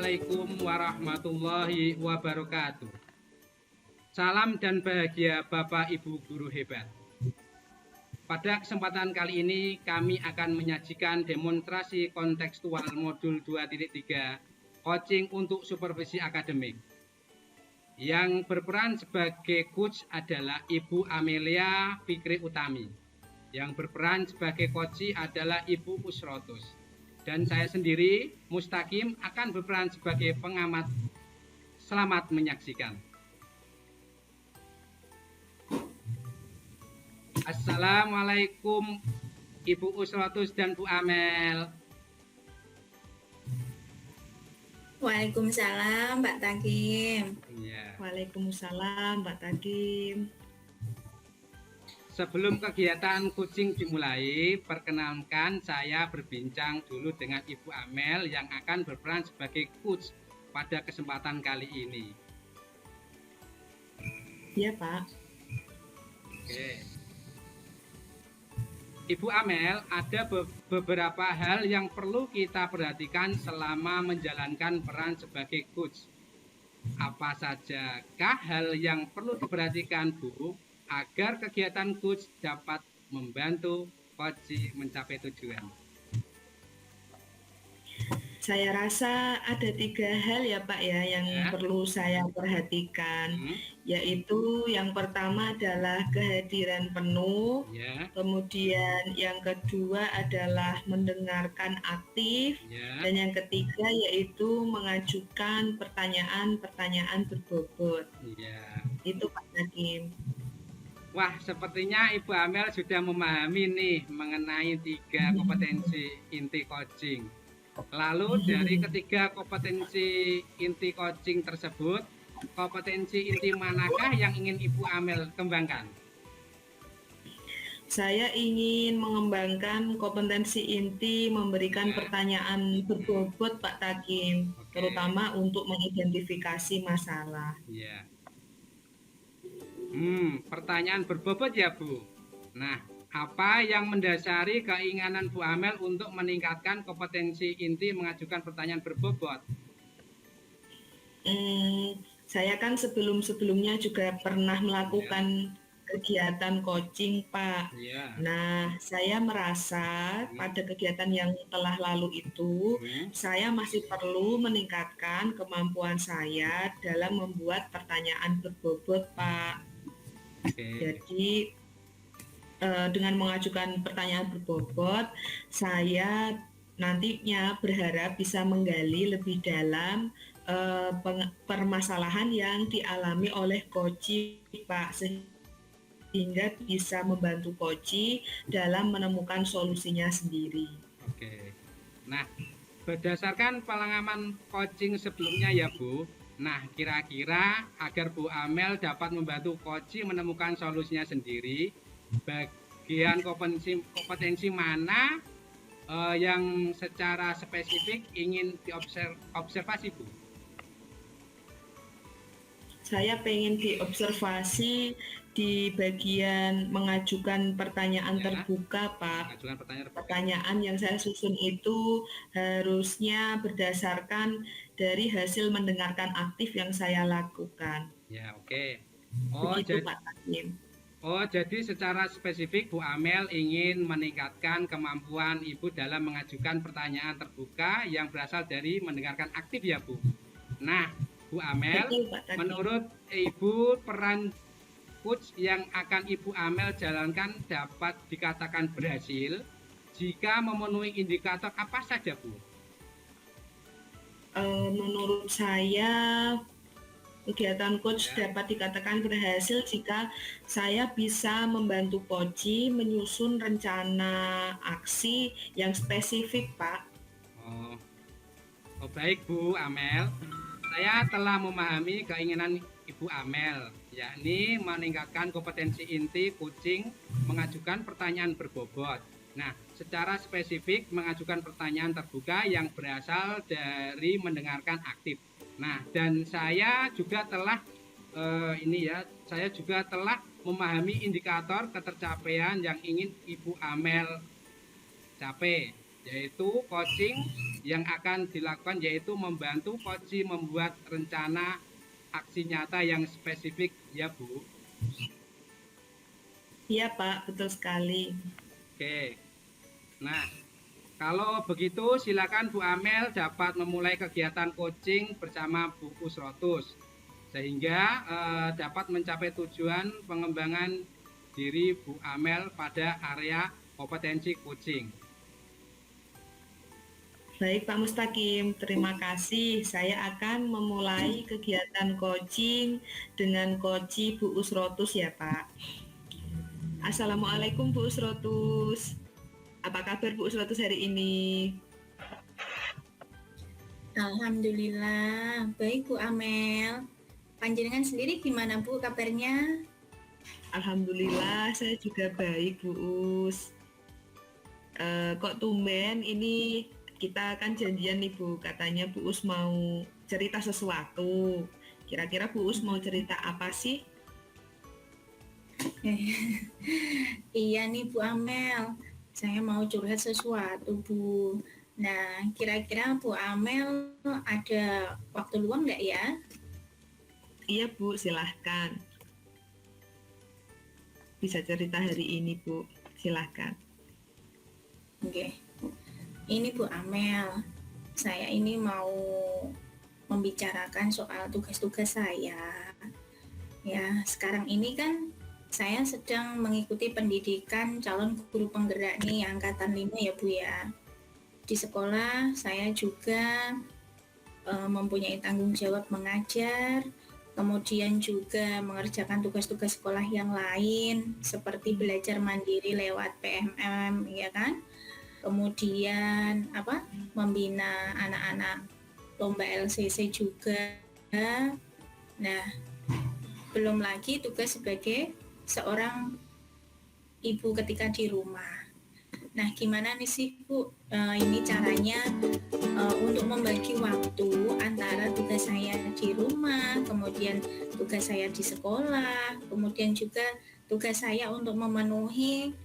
Assalamualaikum warahmatullahi wabarakatuh. Salam dan bahagia Bapak Ibu guru hebat. Pada kesempatan kali ini kami akan menyajikan demonstrasi kontekstual modul 2.3 coaching untuk supervisi akademik. Yang berperan sebagai coach adalah Ibu Amelia Fikri Utami. Yang berperan sebagai coach adalah Ibu Usrotus. Dan saya sendiri, Mustaqim, akan berperan sebagai pengamat. Selamat menyaksikan. Assalamualaikum Ibu Usrotus dan Bu Amel. Waalaikumsalam Mbak Takim. Ya. Waalaikumsalam Mbak Takim. Sebelum kegiatan coaching dimulai, perkenalkan saya berbincang dulu dengan Ibu Amel yang akan berperan sebagai coach pada kesempatan kali ini. Iya, Pak. Oke. Ibu Amel, ada beberapa hal yang perlu kita perhatikan selama menjalankan peran sebagai coach. Apa sajakah hal yang perlu diperhatikan, Bu, agar kegiatan coach dapat membantu coach mencapai tujuan? Saya rasa ada 3 hal ya Pak ya yang perlu saya perhatikan, yaitu yang pertama adalah kehadiran penuh, kemudian yang kedua adalah mendengarkan aktif, dan yang ketiga yaitu mengajukan pertanyaan-pertanyaan berbobot. Itu Pak Takim. Wah, sepertinya Ibu Amel sudah memahami nih mengenai 3 kompetensi inti coaching. Lalu dari ketiga kompetensi inti coaching tersebut, kompetensi inti manakah yang ingin Ibu Amel kembangkan? Saya ingin mengembangkan kompetensi inti memberikan pertanyaan berbobot Pak Takim, terutama untuk mengidentifikasi masalah. Ya. Pertanyaan berbobot ya Bu. Nah, apa yang mendasari keinginan Bu Amel untuk meningkatkan kompetensi inti mengajukan pertanyaan berbobot? Saya kan sebelumnya juga pernah melakukan kegiatan coaching Pak. Nah, saya merasa pada kegiatan yang telah lalu itu, saya masih perlu meningkatkan kemampuan saya dalam membuat pertanyaan berbobot Pak. Jadi dengan mengajukan pertanyaan berbobot, saya nantinya berharap bisa menggali lebih dalam permasalahan yang dialami oleh coach Pak, sehingga bisa membantu coach dalam menemukan solusinya sendiri. Oke. Nah, berdasarkan pengalaman coaching sebelumnya ya Bu, nah, kira-kira agar Bu Amel dapat membantu coach menemukan solusinya sendiri, bagian kompetensi mana yang secara spesifik ingin diobservasi, Bu? Saya pengen diobservasi di bagian mengajukan pertanyaan terbuka, Pak. Pertanyaan yang saya susun itu harusnya berdasarkan dari hasil mendengarkan aktif yang saya lakukan. Ya, oke. Begitu, Pak Takim. Jadi secara spesifik Bu Amel ingin meningkatkan kemampuan Ibu dalam mengajukan pertanyaan terbuka yang berasal dari mendengarkan aktif ya, Bu. Nah, Bu Amel, menurut Ibu peran coach yang akan Ibu Amel jalankan dapat dikatakan berhasil jika memenuhi indikator apa saja, Bu? Menurut saya kegiatan coach dapat dikatakan berhasil jika saya bisa membantu coach menyusun rencana aksi yang spesifik, Pak. Baik Bu Amel, saya telah memahami keinginan Ibu Amel, yakni meningkatkan kompetensi inti coaching mengajukan pertanyaan berbobot. Nah, secara spesifik mengajukan pertanyaan terbuka yang berasal dari mendengarkan aktif. Nah, dan saya juga telah memahami indikator ketercapaian yang ingin Ibu Amel capai. yaitu coaching yang akan dilakukan yaitu membantu coach membuat rencana aksi nyata yang spesifik ya Bu. Iya Pak, betul sekali. Oke. Nah, kalau begitu silakan Bu Amel dapat memulai kegiatan coaching bersama Bu Usrotus sehingga dapat mencapai tujuan pengembangan diri Bu Amel pada area kompetensi coaching. Baik Pak Mustaqim, terima kasih. Saya akan memulai kegiatan coaching dengan coach Bu Usrotus ya Pak. Assalamualaikum Bu Usrotus. Apa kabar Bu Usrotus hari ini? Alhamdulillah, baik Bu Amel. Panjenengan sendiri gimana Bu kabarnya? Alhamdulillah, saya juga baik Bu Us. Kok tumben ini kita kan janjian nih Bu, katanya Bu Us mau cerita sesuatu. Kira-kira Bu Us mau cerita apa sih? Iya nih Bu Amel, saya mau curhat sesuatu Bu. Nah, kira-kira Bu Amel ada waktu luang nggak ya? Iya Bu, silahkan. Bisa cerita hari ini Bu, silahkan. Oke. Ini Bu Amel, saya ini mau membicarakan soal tugas-tugas saya. Ya, sekarang ini kan saya sedang mengikuti pendidikan calon guru penggerak nih angkatan 5 ya Bu ya. Di sekolah saya juga mempunyai tanggung jawab mengajar, kemudian juga mengerjakan tugas-tugas sekolah yang lain seperti belajar mandiri lewat PMM ya kan. Kemudian membina anak-anak lomba LCC juga. Nah, belum lagi tugas sebagai seorang ibu ketika di rumah. Nah, gimana nih sih Bu ini caranya untuk membagi waktu antara tugas saya di rumah, kemudian tugas saya di sekolah, kemudian juga tugas saya untuk memenuhi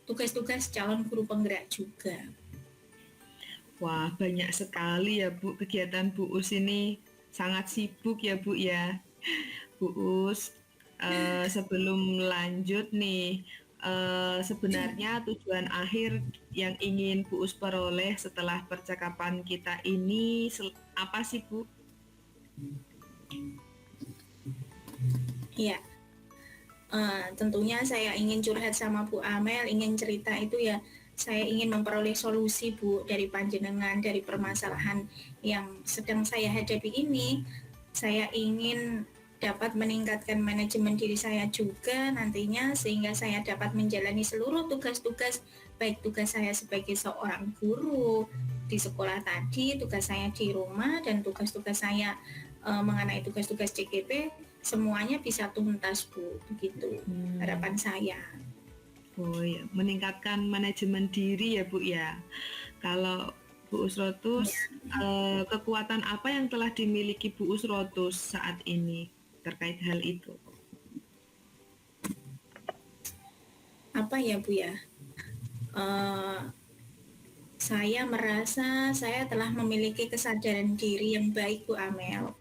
tugas-tugas calon guru penggerak juga. Wah, banyak sekali ya Bu, kegiatan Bu Us ini sangat sibuk ya Bu ya. Bu Us, sebelum lanjut nih, sebenarnya tujuan akhir yang ingin Bu Us peroleh setelah percakapan kita ini apa sih Bu? Iya. Tentunya saya ingin curhat sama Bu Amel, ingin cerita itu ya, saya ingin memperoleh solusi Bu dari panjenengan, dari permasalahan yang sedang saya hadapi ini. Saya ingin dapat meningkatkan manajemen diri saya juga nantinya sehingga saya dapat menjalani seluruh tugas-tugas, baik tugas saya sebagai seorang guru di sekolah tadi, tugas saya di rumah, dan tugas-tugas saya mengenai tugas-tugas CGP semuanya bisa tuntas Bu, begitu harapan saya. Oh ya, meningkatkan manajemen diri ya Bu ya. Kalau Bu Usrotus, kekuatan apa yang telah dimiliki Bu Usrotus saat ini terkait hal itu? Apa ya Bu ya? Saya merasa saya telah memiliki kesadaran diri yang baik Bu Amel.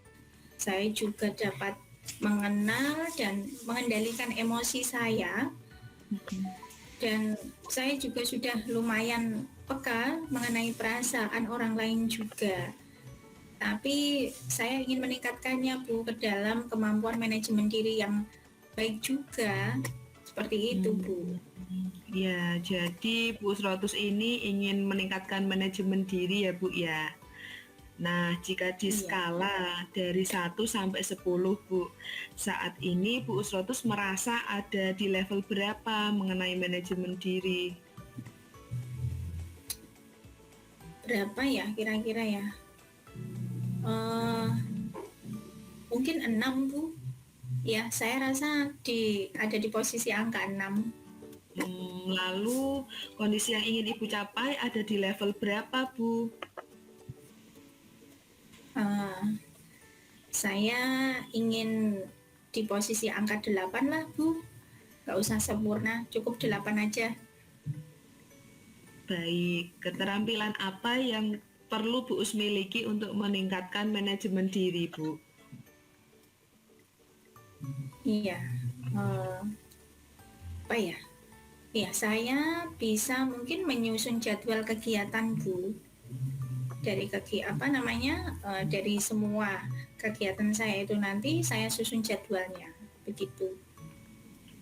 Saya juga dapat mengenal dan mengendalikan emosi saya, dan saya juga sudah lumayan peka mengenai perasaan orang lain juga. Tapi saya ingin meningkatkannya Bu ke dalam kemampuan manajemen diri yang baik juga, seperti itu Bu. Ya, jadi Bu Usrotus ini ingin meningkatkan manajemen diri ya Bu ya. Nah, jika di skala dari 1 sampai 10 Bu, saat ini Bu Usrotus merasa ada di level berapa mengenai manajemen diri? Berapa ya kira-kira ya? Mungkin 6 Bu. Ya, saya rasa ada di posisi angka 6. Lalu kondisi yang ingin Ibu capai ada di level berapa Bu? Saya ingin di posisi angka 8 lah Bu. Gak usah sempurna, cukup 8 aja. Baik, keterampilan apa yang perlu Bu Us miliki untuk meningkatkan manajemen diri, Bu? Iya, apa ya? Ya, saya bisa mungkin menyusun jadwal kegiatan, Bu. Dari semua kegiatan saya itu nanti saya susun jadwalnya, begitu.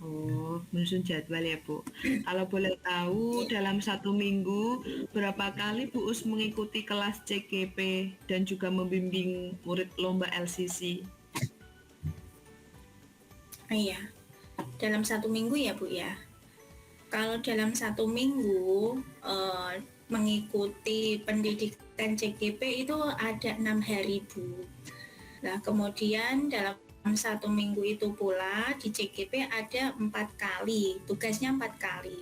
Oh, menyusun jadwal ya, Bu. Kalau boleh tahu, dalam 1 minggu berapa kali Bu Us mengikuti kelas CGP dan juga membimbing murid lomba LCC? Iya, dalam 1 minggu ya, Bu ya. Kalau dalam 1 minggu mengikuti pendidikan CGP itu ada 6 hari, Bu. Nah, kemudian dalam 1 minggu itu pula di CGP ada 4 kali, tugasnya 4 kali.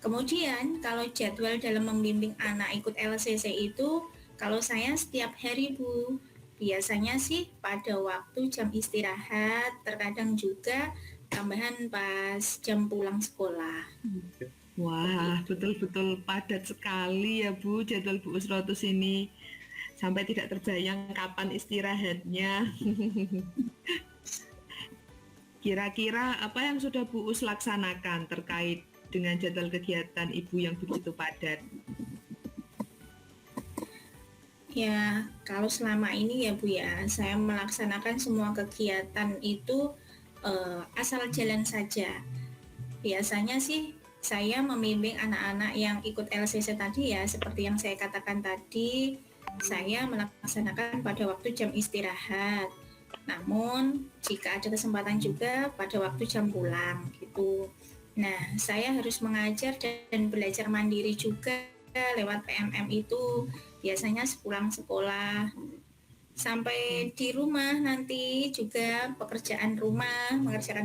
Kemudian kalau jadwal dalam membimbing anak ikut LCC itu, kalau saya setiap hari, Bu, biasanya sih pada waktu jam istirahat, terkadang juga tambahan pas jam pulang sekolah. Wah, betul-betul padat sekali ya Bu jadwal Bu Usrotus ini. Sampai tidak terbayang kapan istirahatnya. Kira-kira apa yang sudah Bu Us laksanakan terkait dengan jadwal kegiatan Ibu yang begitu padat? Ya, kalau selama ini ya Bu ya, saya melaksanakan semua kegiatan itu asal jalan saja. Biasanya sih saya membimbing anak-anak yang ikut LCC tadi ya, seperti yang saya katakan tadi, saya melaksanakan pada waktu jam istirahat. Namun jika ada kesempatan juga pada waktu jam pulang gitu. Nah, saya harus mengajar dan belajar mandiri juga lewat PMM itu, biasanya sepulang sekolah. Sampai di rumah nanti juga mengerjakan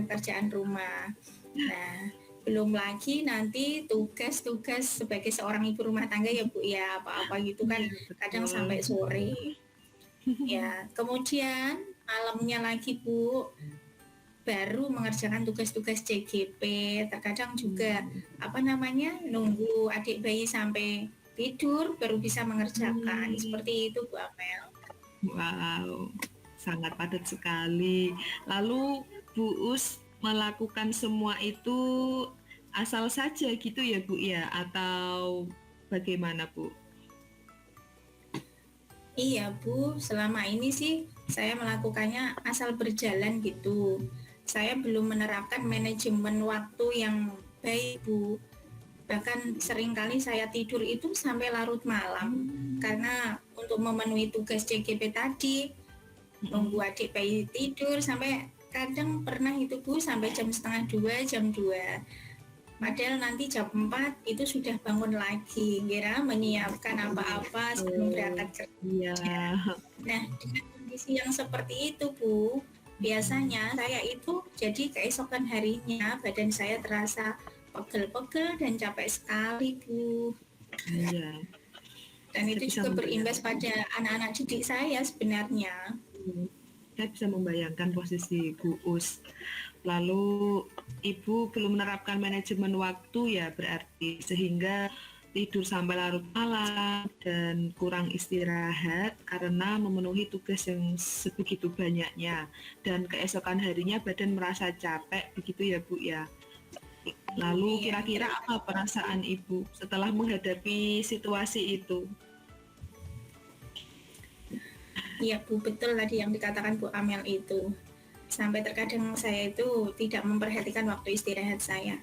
pekerjaan rumah. Nah, belum lagi nanti tugas-tugas sebagai seorang ibu rumah tangga ya Bu ya, apa-apa gitu kan kadang sampai sore. Ya, kemudian malamnya lagi Bu baru mengerjakan tugas-tugas CGP, terkadang juga nunggu adik bayi sampai tidur baru bisa mengerjakan. Seperti itu Bu Amel. Wow, sangat padat sekali. Lalu Bu Us melakukan semua itu asal saja gitu ya Bu ya, atau bagaimana Bu? Iya Bu, selama ini sih saya melakukannya asal berjalan gitu. Saya belum menerapkan manajemen waktu yang baik Bu. Bahkan seringkali saya tidur itu sampai larut malam karena untuk memenuhi tugas CGP tadi, nunggu adik bayi tidur sampai kadang pernah itu Bu sampai jam setengah 2, jam 2. Padahal nanti jam 4 itu sudah bangun lagi, kira menyiapkan apa-apa sebelum berangkat kerja. Nah, dengan kondisi yang seperti itu, Bu, biasanya saya itu jadi keesokan harinya badan saya terasa pegel-pegel dan capek sekali, Bu. Iya. Dan itu juga berimbas pada anak-anak didik saya sebenarnya. Saya bisa membayangkan posisi Bu Us. Lalu Ibu belum menerapkan manajemen waktu ya berarti, sehingga tidur sampai larut malam dan kurang istirahat karena memenuhi tugas yang sebegitu banyaknya, dan keesokan harinya badan merasa capek begitu ya Bu ya. Lalu kira-kira apa perasaan Ibu setelah menghadapi situasi itu? Iya Bu, betul tadi yang dikatakan Bu Amel itu. Sampai terkadang saya itu tidak memperhatikan waktu istirahat saya.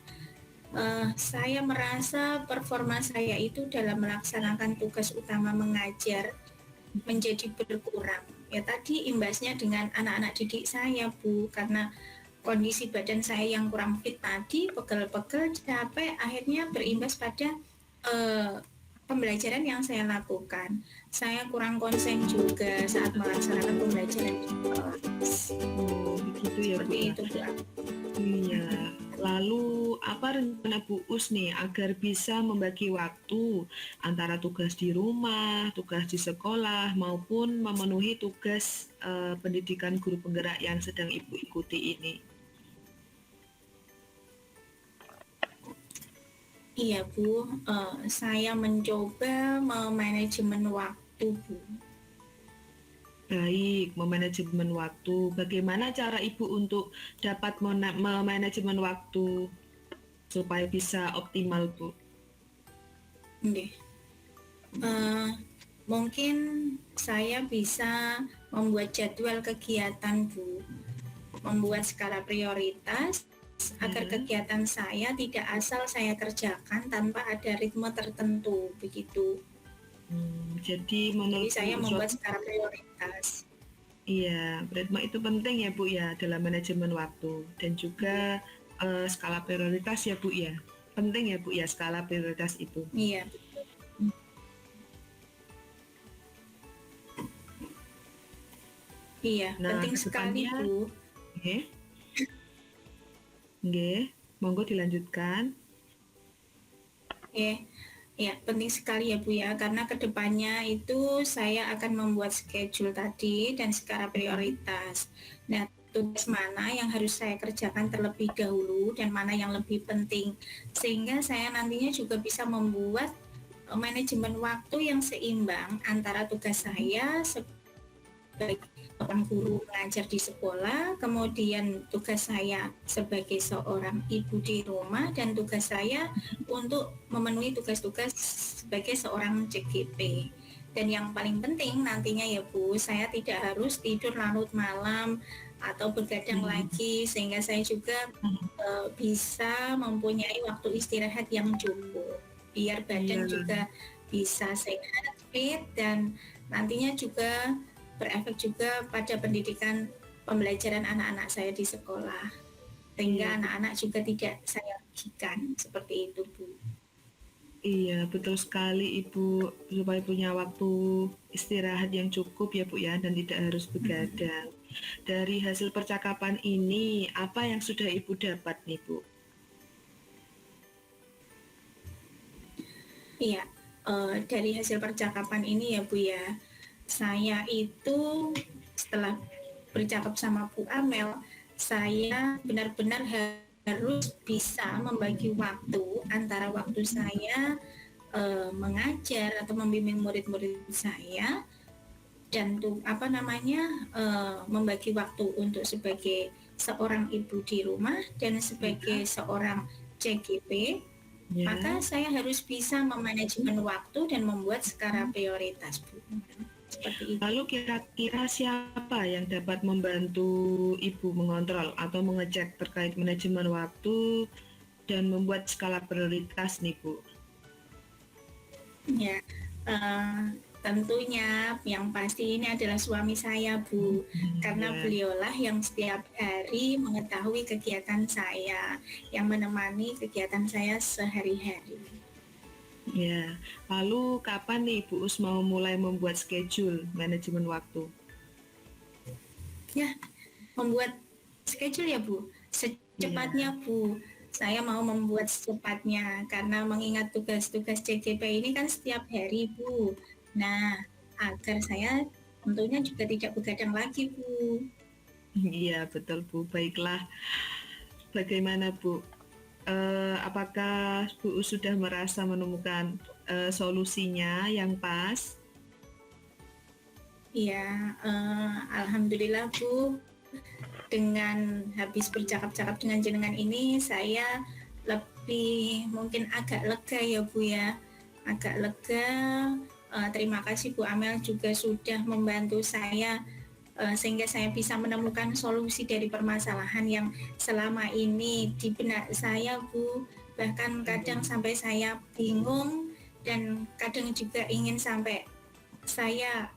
Saya merasa performa saya itu dalam melaksanakan tugas utama mengajar menjadi berkurang. Ya tadi imbasnya dengan anak-anak didik saya Bu, karena kondisi badan saya yang kurang fit tadi, pegel-pegel, capek, akhirnya berimbas pada pembelajaran yang saya lakukan. Saya kurang konsen juga saat melaksanakan pembelajaran di kelas. Begitu ya Bu. Seperti itu Bu. Iya. Lalu apa rencana Bu Us nih agar bisa membagi waktu antara tugas di rumah, tugas di sekolah, maupun memenuhi tugas pendidikan guru penggerak yang sedang Ibu ikuti ini? Iya Bu, saya mencoba memanajemen waktu Bu. Baik, memanajemen waktu. Bagaimana cara Ibu untuk dapat memanajemen waktu supaya bisa optimal, Bu? Oke. Mungkin saya bisa membuat jadwal kegiatan Bu, membuat skala prioritas agar kegiatan saya tidak asal saya kerjakan tanpa ada ritme tertentu begitu. Jadi menurut saya membuat skala prioritas. Iya, ritme itu penting ya Bu ya dalam manajemen waktu dan juga skala prioritas ya Bu ya. Penting ya Bu ya skala prioritas itu. Iya. Iya, Nah, penting sekali Bu. Nggih, monggo dilanjutkan. Ya, penting sekali ya Bu ya, karena kedepannya itu saya akan membuat schedule tadi dan skala prioritas. Nah, tugas mana yang harus saya kerjakan terlebih dahulu dan mana yang lebih penting, sehingga saya nantinya juga bisa membuat manajemen waktu yang seimbang antara tugas saya sebagai seorang guru mengajar di sekolah, kemudian tugas saya sebagai seorang ibu di rumah, dan tugas saya untuk memenuhi tugas-tugas sebagai seorang CGP. Dan yang paling penting nantinya ya Bu, saya tidak harus tidur larut malam atau begadang lagi, sehingga saya juga bisa mempunyai waktu istirahat yang cukup, biar badan juga bisa sehat, fit, dan nantinya juga berefek juga pada pendidikan pembelajaran anak-anak saya di sekolah, sehingga anak-anak juga tidak saya rugikan, seperti itu Bu. Iya, betul sekali Ibu, supaya punya waktu istirahat yang cukup ya Bu ya, dan tidak harus begadang. Dari hasil percakapan ini, apa yang sudah Ibu dapat nih Bu? Iya, dari hasil percakapan ini ya Bu ya, saya itu setelah bercakap sama Bu Amel, saya benar-benar harus bisa membagi waktu antara waktu saya mengajar atau membimbing murid-murid saya dan membagi waktu untuk sebagai seorang ibu di rumah dan sebagai seorang CGP. Maka saya harus bisa memanajemen waktu dan membuat skala prioritas Bu. Seperti itu. Lalu kira-kira siapa yang dapat membantu Ibu mengontrol atau mengecek terkait manajemen waktu dan membuat skala prioritas nih Bu? Ya, tentunya yang pasti ini adalah suami saya Bu, karena beliaulah yang setiap hari mengetahui kegiatan saya, yang menemani kegiatan saya sehari-hari. Ya, lalu kapan nih Bu Us mau mulai membuat schedule manajemen waktu? Ya, membuat schedule ya Bu, secepatnya Bu. Saya mau membuat secepatnya karena mengingat tugas-tugas CGP ini kan setiap hari Bu. Nah, agar saya tentunya juga tidak begadang lagi Bu. Iya betul Bu, baiklah. Bagaimana Bu? Apakah Bu Us sudah merasa menemukan solusinya yang pas? Iya, alhamdulillah Bu. Dengan habis bercakap-cakap dengan jenengan ini, saya lebih mungkin agak lega ya Bu ya, agak lega. Terima kasih Bu Amel juga sudah membantu saya sehingga saya bisa menemukan solusi dari permasalahan yang selama ini di benak saya Bu. Bahkan kadang sampai saya bingung dan kadang juga ingin sampai saya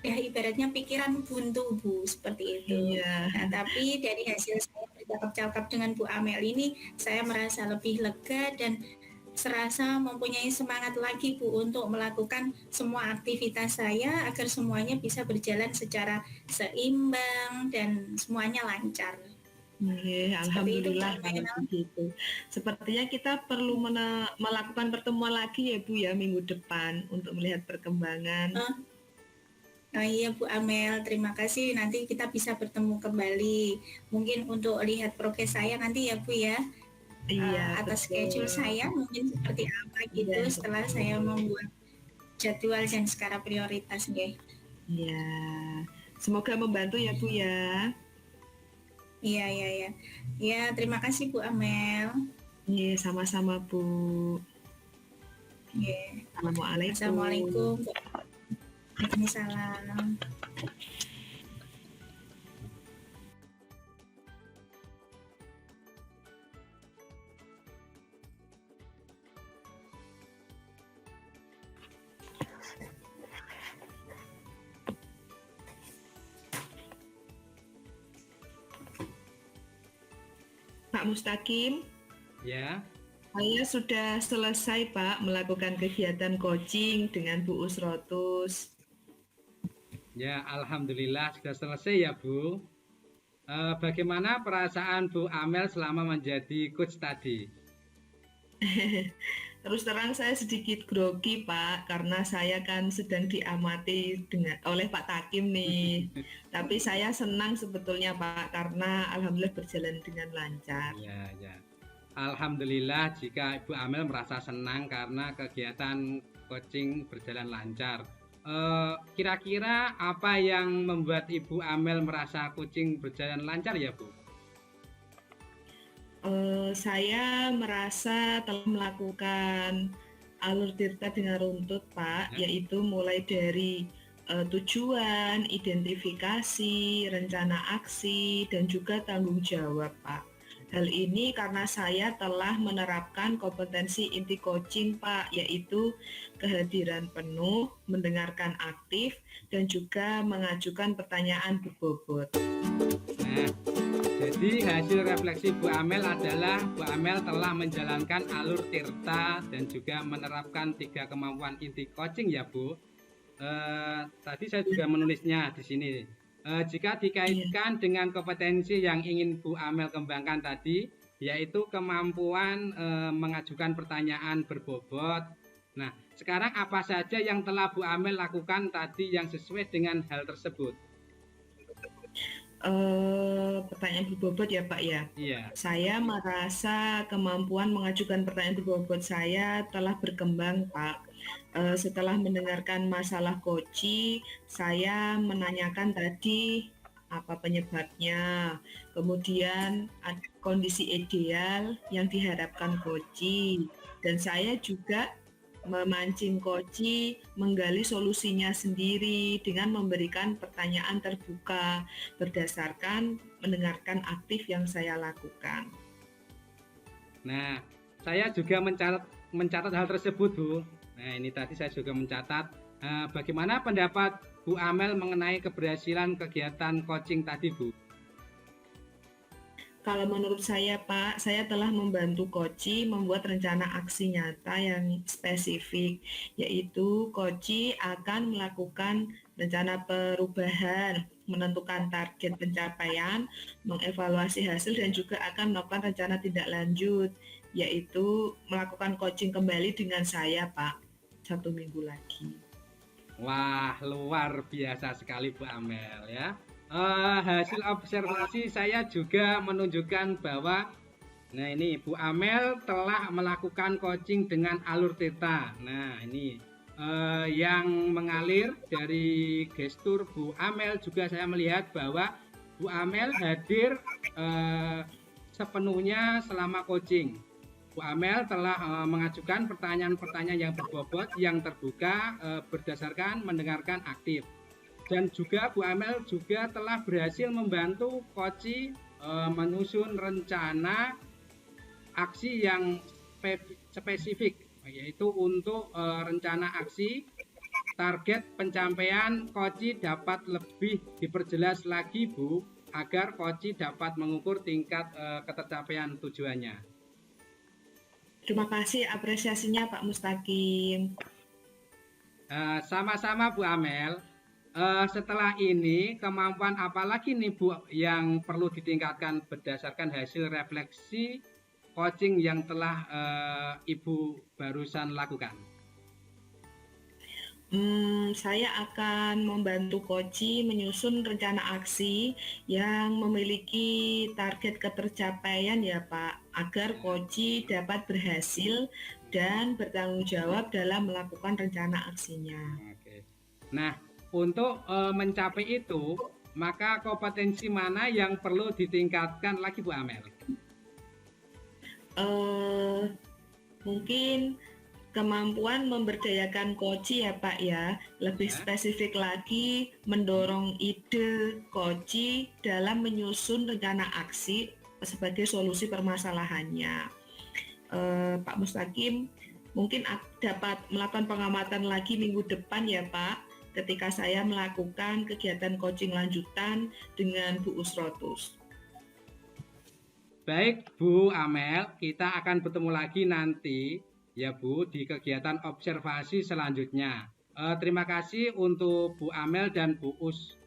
ya ibaratnya pikiran buntu Bu, seperti itu. Nah, tapi dari hasil saya bercakap-cakap dengan Bu Amel ini, saya merasa lebih lega dan serasa mempunyai semangat lagi Bu untuk melakukan semua aktivitas saya agar semuanya bisa berjalan secara seimbang dan semuanya lancar. Alhamdulillah kalau begitu. Sepertinya kita perlu melakukan pertemuan lagi ya Bu ya minggu depan untuk melihat perkembangan. Iya Bu Amel, terima kasih. Nanti kita bisa bertemu kembali. Mungkin untuk lihat progres saya nanti ya Bu ya. Iya, atas betul. schedule saya mungkin seperti apa gitu Iya, setelah betul. saya membuat jadwal dan skala prioritas nggih. Iya. Semoga membantu ya Bu ya. Iya, iya, iya. Ya, terima kasih Bu Amel. Iya, sama-sama Bu. Iya. Assalamualaikum. Assalamualaikum. Waalaikumsalam. Pak Mustaqim. Ya. Saya sudah selesai Pak melakukan kegiatan coaching dengan Bu Usrotus. Ya, alhamdulillah sudah selesai ya Bu. Bagaimana perasaan Bu Amel selama menjadi coach tadi? Terus terang saya sedikit grogi Pak, karena saya kan sedang diamati oleh Pak Takim nih. Tapi saya senang sebetulnya Pak, karena alhamdulillah berjalan dengan lancar. Ya, ya. Alhamdulillah jika Ibu Amel merasa senang karena kegiatan coaching berjalan lancar. Kira-kira apa yang membuat Ibu Amel merasa coaching berjalan lancar ya Bu? Saya merasa telah melakukan alur tirta dengan runtut Pak, yaitu mulai dari tujuan, identifikasi, rencana aksi, dan juga tanggung jawab Pak. Hal ini karena saya telah menerapkan kompetensi inti coaching Pak, yaitu kehadiran penuh, mendengarkan aktif, dan juga mengajukan pertanyaan berbobot. Nah, jadi hasil refleksi Bu Amel adalah Bu Amel telah menjalankan alur tirta dan juga menerapkan 3 kemampuan inti coaching ya Bu. Tadi saya juga menulisnya di sini. Jika dikaitkan dengan kompetensi yang ingin Bu Amel kembangkan tadi, yaitu kemampuan mengajukan pertanyaan berbobot. Nah, sekarang apa saja yang telah Bu Amel lakukan tadi yang sesuai dengan hal tersebut? Pertanyaan berbobot ya Pak ya. Iya. Saya merasa kemampuan mengajukan pertanyaan berbobot saya telah berkembang Pak. Setelah mendengarkan masalah koci, saya menanyakan tadi apa penyebabnya, kemudian kondisi ideal yang diharapkan koci, dan saya juga memancing koci menggali solusinya sendiri dengan memberikan pertanyaan terbuka berdasarkan mendengarkan aktif yang saya lakukan. Nah, saya juga mencatat hal tersebut Bu. Nah, ini tadi saya juga mencatat. Bagaimana pendapat Bu Amel mengenai keberhasilan kegiatan coaching tadi Bu? Kalau menurut saya Pak, saya telah membantu Koci membuat rencana aksi nyata yang spesifik, yaitu Koci akan melakukan rencana perubahan, menentukan target pencapaian, mengevaluasi hasil, dan juga akan melakukan rencana tindak lanjut, yaitu melakukan coaching kembali dengan saya Pak, 1 minggu lagi. Wah, luar biasa sekali Bu Amel ya. Hasil observasi saya juga menunjukkan bahwa nah ini Bu Amel telah melakukan coaching dengan alur theta. Nah ini yang mengalir dari gestur Bu Amel juga saya melihat bahwa Bu Amel hadir sepenuhnya selama coaching. Bu Amel telah mengajukan pertanyaan-pertanyaan yang berbobot, yang terbuka berdasarkan mendengarkan aktif. Dan juga Bu Amel juga telah berhasil membantu Koci menyusun rencana aksi yang spesifik, yaitu untuk rencana aksi target pencapaian Koci dapat lebih diperjelas lagi Bu, agar Koci dapat mengukur tingkat ketercapaian tujuannya. Terima kasih apresiasinya Pak Mustaqim. Sama-sama Bu Amel. Setelah ini kemampuan apa lagi nih Bu yang perlu ditingkatkan berdasarkan hasil refleksi coaching yang telah Ibu barusan lakukan? Saya akan membantu Koci menyusun rencana aksi yang memiliki target ketercapaian ya Pak, agar Koci dapat berhasil dan bertanggung jawab dalam melakukan rencana aksinya. Oke. Nah, untuk mencapai itu, maka kompetensi mana yang perlu ditingkatkan lagi Bu Amel? Mungkin kemampuan memberdayakan Koci ya Pak ya, lebih spesifik lagi mendorong ide Koci dalam menyusun rencana aksi sebagai solusi permasalahannya. Pak Mustaqim mungkin dapat melakukan pengamatan lagi minggu depan ya Pak, ketika saya melakukan kegiatan coaching lanjutan dengan Bu Usrotus. Baik Bu Amel, kita akan bertemu lagi nanti ya Bu, di kegiatan observasi selanjutnya. Terima kasih untuk Bu Amel dan Bu Us.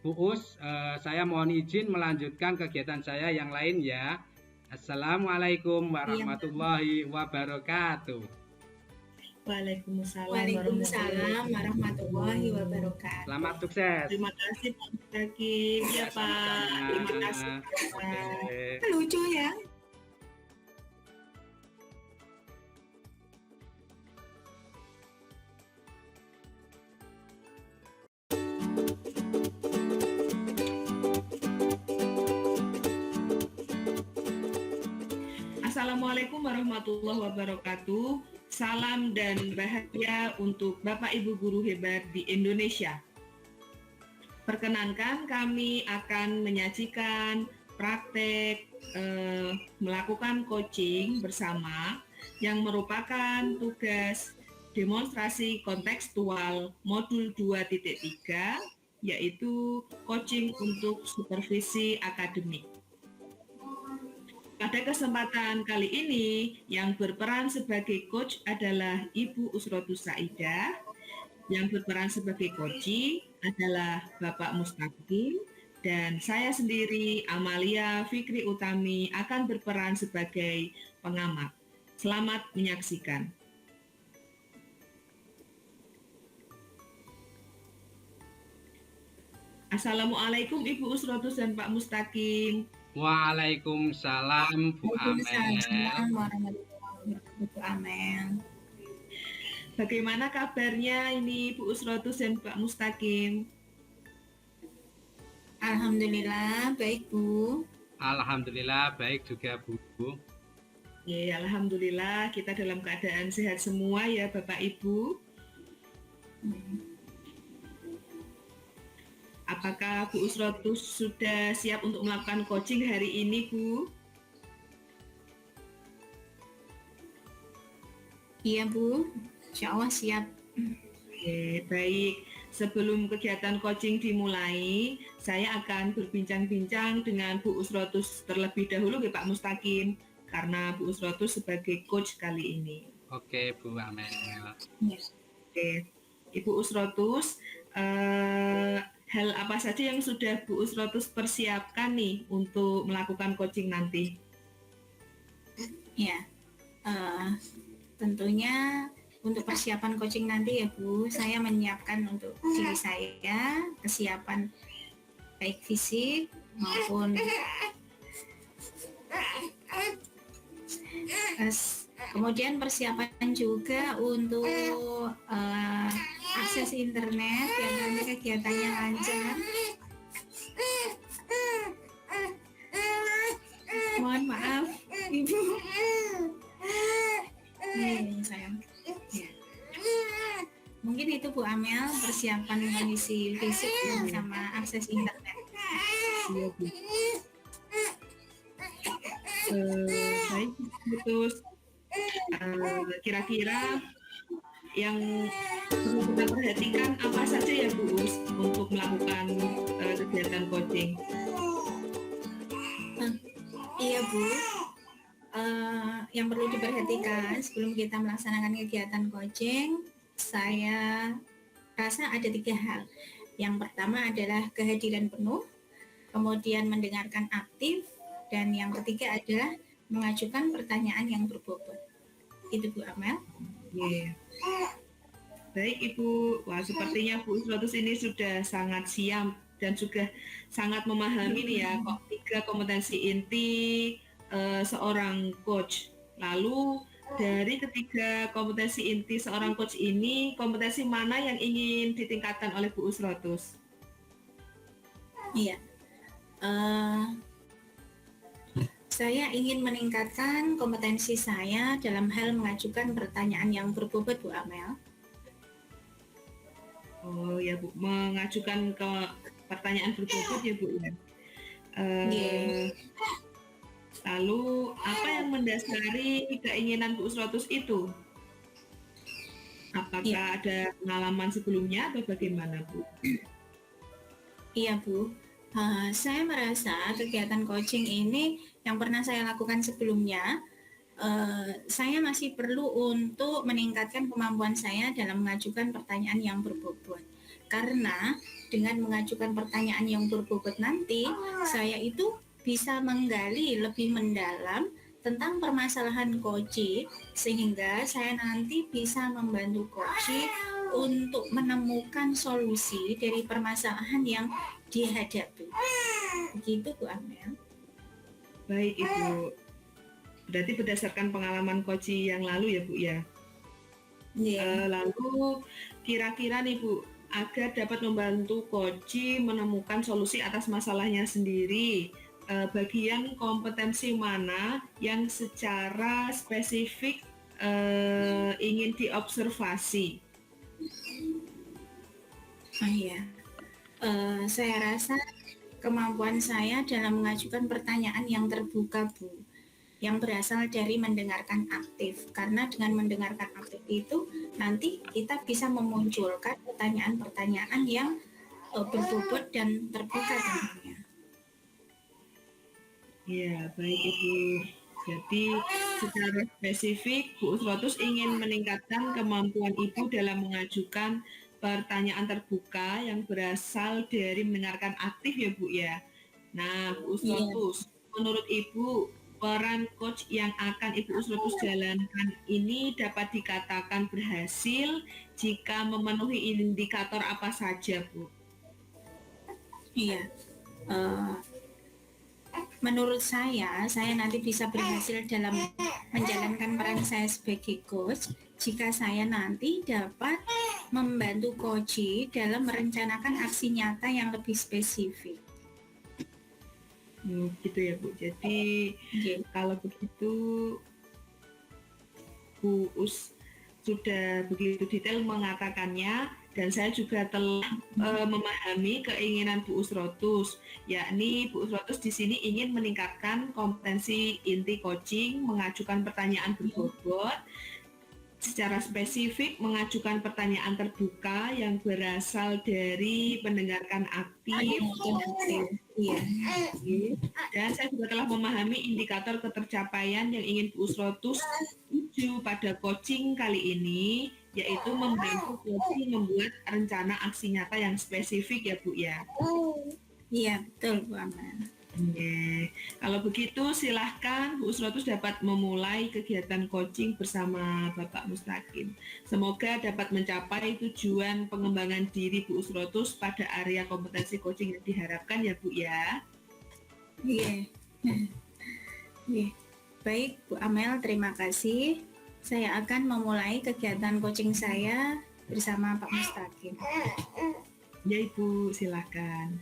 Bu Us, saya mohon izin melanjutkan kegiatan saya yang lain ya. Assalamualaikum warahmatullahi wabarakatuh. Waalaikumsalam warahmatullahi wabarakatuh. Selamat sukses. Terima kasih Pak Mustaqim. Ya Pak. Terima kasih Pak. Lucu ya. Assalamualaikum warahmatullahi wabarakatuh. Salam dan bahagia untuk Bapak Ibu guru hebat di Indonesia. Perkenankan kami akan menyajikan praktek melakukan coaching bersama yang merupakan tugas demonstrasi kontekstual modul 2.3, yaitu coaching untuk supervisi akademik. Pada kesempatan kali ini, yang berperan sebagai coach adalah Ibu Usrotus Saidah, yang berperan sebagai coach adalah Bapak Mustaqim, dan saya sendiri, Amalia Fikri Utami, akan berperan sebagai pengamat. Selamat menyaksikan. Assalamualaikum Ibu Usrotus dan Pak Mustaqim. Waalaikumsalam Bu Amel. Waalaikumsalam warahmatullahi wabarakatuh Bu Amel. Bagaimana kabarnya ini Bu Usrotus dan Pak Mustaqim? Alhamdulillah baik Bu. Alhamdulillah baik juga Bu. Ya, alhamdulillah kita dalam keadaan sehat semua ya Bapak Ibu. Apakah Bu Usrotus sudah siap untuk melakukan coaching hari ini, Bu? Iya, Bu. Insya Allah siap. Oke, baik. Sebelum kegiatan coaching dimulai, saya akan berbincang-bincang dengan Bu Usrotus terlebih dahulu ya Pak Mustaqim, karena Bu Usrotus sebagai coach kali ini. Oke, Bu Amel. Yes. Oke, Ibu Usrotus, hal apa saja yang sudah Bu Usrotus persiapkan nih untuk melakukan coaching nanti? Ya, tentunya untuk persiapan coaching nanti ya Bu, saya menyiapkan untuk diri saya kesiapan baik fisik maupun kemudian persiapan juga untuk akses internet yang nanti kegiatannya lancar. Mohon maaf Ibu. Sayang. Ya. Mungkin itu Bu Amel persiapan kondisi fisik sama akses internet. Iya, Bu. Baik, terus kira-kira yang perlu kita perhatikan apa saja ya Bu Us untuk melakukan kegiatan coaching? Iya Bu, yang perlu diperhatikan sebelum kita melaksanakan kegiatan coaching, saya rasa ada 3 hal. Yang pertama adalah kehadiran penuh, kemudian mendengarkan aktif, dan yang ketiga adalah mengajukan pertanyaan yang berbobot. Itu Bu Amel. Yeah. Baik Ibu, wah sepertinya Bu Usrotus ini sudah sangat siap dan juga sangat memahami nih ya kok 3 kompetensi inti seorang coach. Lalu dari ketiga kompetensi inti seorang coach ini, kompetensi mana yang ingin ditingkatkan oleh Bu Usrotus? Iya, saya ingin meningkatkan kompetensi saya dalam hal mengajukan pertanyaan yang berbobot, Bu Amel. Oh ya Bu, mengajukan ke pertanyaan berbobot ya Bu ya. Lalu apa yang mendasari keinginan Bu Usrotus itu? Apakah ada pengalaman sebelumnya atau bagaimana Bu? Iya Bu, saya merasa kegiatan coaching ini yang pernah saya lakukan sebelumnya, saya masih perlu untuk meningkatkan kemampuan saya dalam mengajukan pertanyaan yang berbobot. Karena dengan mengajukan pertanyaan yang berbobot nanti, saya itu bisa menggali lebih mendalam tentang permasalahan coaching, sehingga saya nanti bisa membantu coaching untuk menemukan solusi dari permasalahan yang dihadapi. Begitu Bu Amel. Baik Ibu. Berarti berdasarkan pengalaman coaching yang lalu ya Bu ya. Lalu kira-kira nih Bu, agar dapat membantu coaching menemukan solusi atas masalahnya sendiri, bagian kompetensi mana yang secara spesifik ingin diobservasi? Saya rasa kemampuan saya dalam mengajukan pertanyaan yang terbuka Bu, yang berasal dari mendengarkan aktif. Karena dengan mendengarkan aktif itu nanti kita bisa memunculkan pertanyaan-pertanyaan yang berbobot dan terbuka tentunya. Ya, baik Ibu. Jadi secara spesifik Bu Usrotus ingin meningkatkan kemampuan Ibu dalam mengajukan pertanyaan terbuka yang berasal dari mendengarkan aktif ya Bu ya. Nah Bu Usrotus, menurut Ibu peran coach yang akan Ibu Usrotus jalankan ini dapat dikatakan berhasil jika memenuhi indikator apa saja Bu? Iya, menurut saya nanti bisa berhasil dalam menjalankan peran saya sebagai coach jika saya nanti dapat membantu coach dalam merencanakan aksi nyata yang lebih spesifik. Gitu ya Bu. Jadi kalau begitu Bu Us sudah begitu detail mengatakannya, dan saya juga telah memahami keinginan Bu Usrotus, yakni Bu Usrotus di sini ingin meningkatkan kompetensi inti coaching, mengajukan pertanyaan berbobot, secara spesifik mengajukan pertanyaan terbuka yang berasal dari mendengarkan aktif. Dan saya juga telah memahami indikator ketercapaian yang ingin Bu Usrotus tuju pada coaching kali ini, yaitu membantu coaching membuat rencana aksi nyata yang spesifik ya Bu ya. Iya betul Bu Amel. Kalau begitu silahkan Bu Usrotus dapat memulai kegiatan coaching bersama Bapak Mustaqim. Semoga dapat mencapai tujuan pengembangan diri Bu Usrotus pada area kompetensi coaching yang diharapkan ya Bu ya. Iya. Baik Bu Amel, terima kasih. Saya akan memulai kegiatan coaching saya bersama Pak Mustaqim. Ya Ibu, silahkan.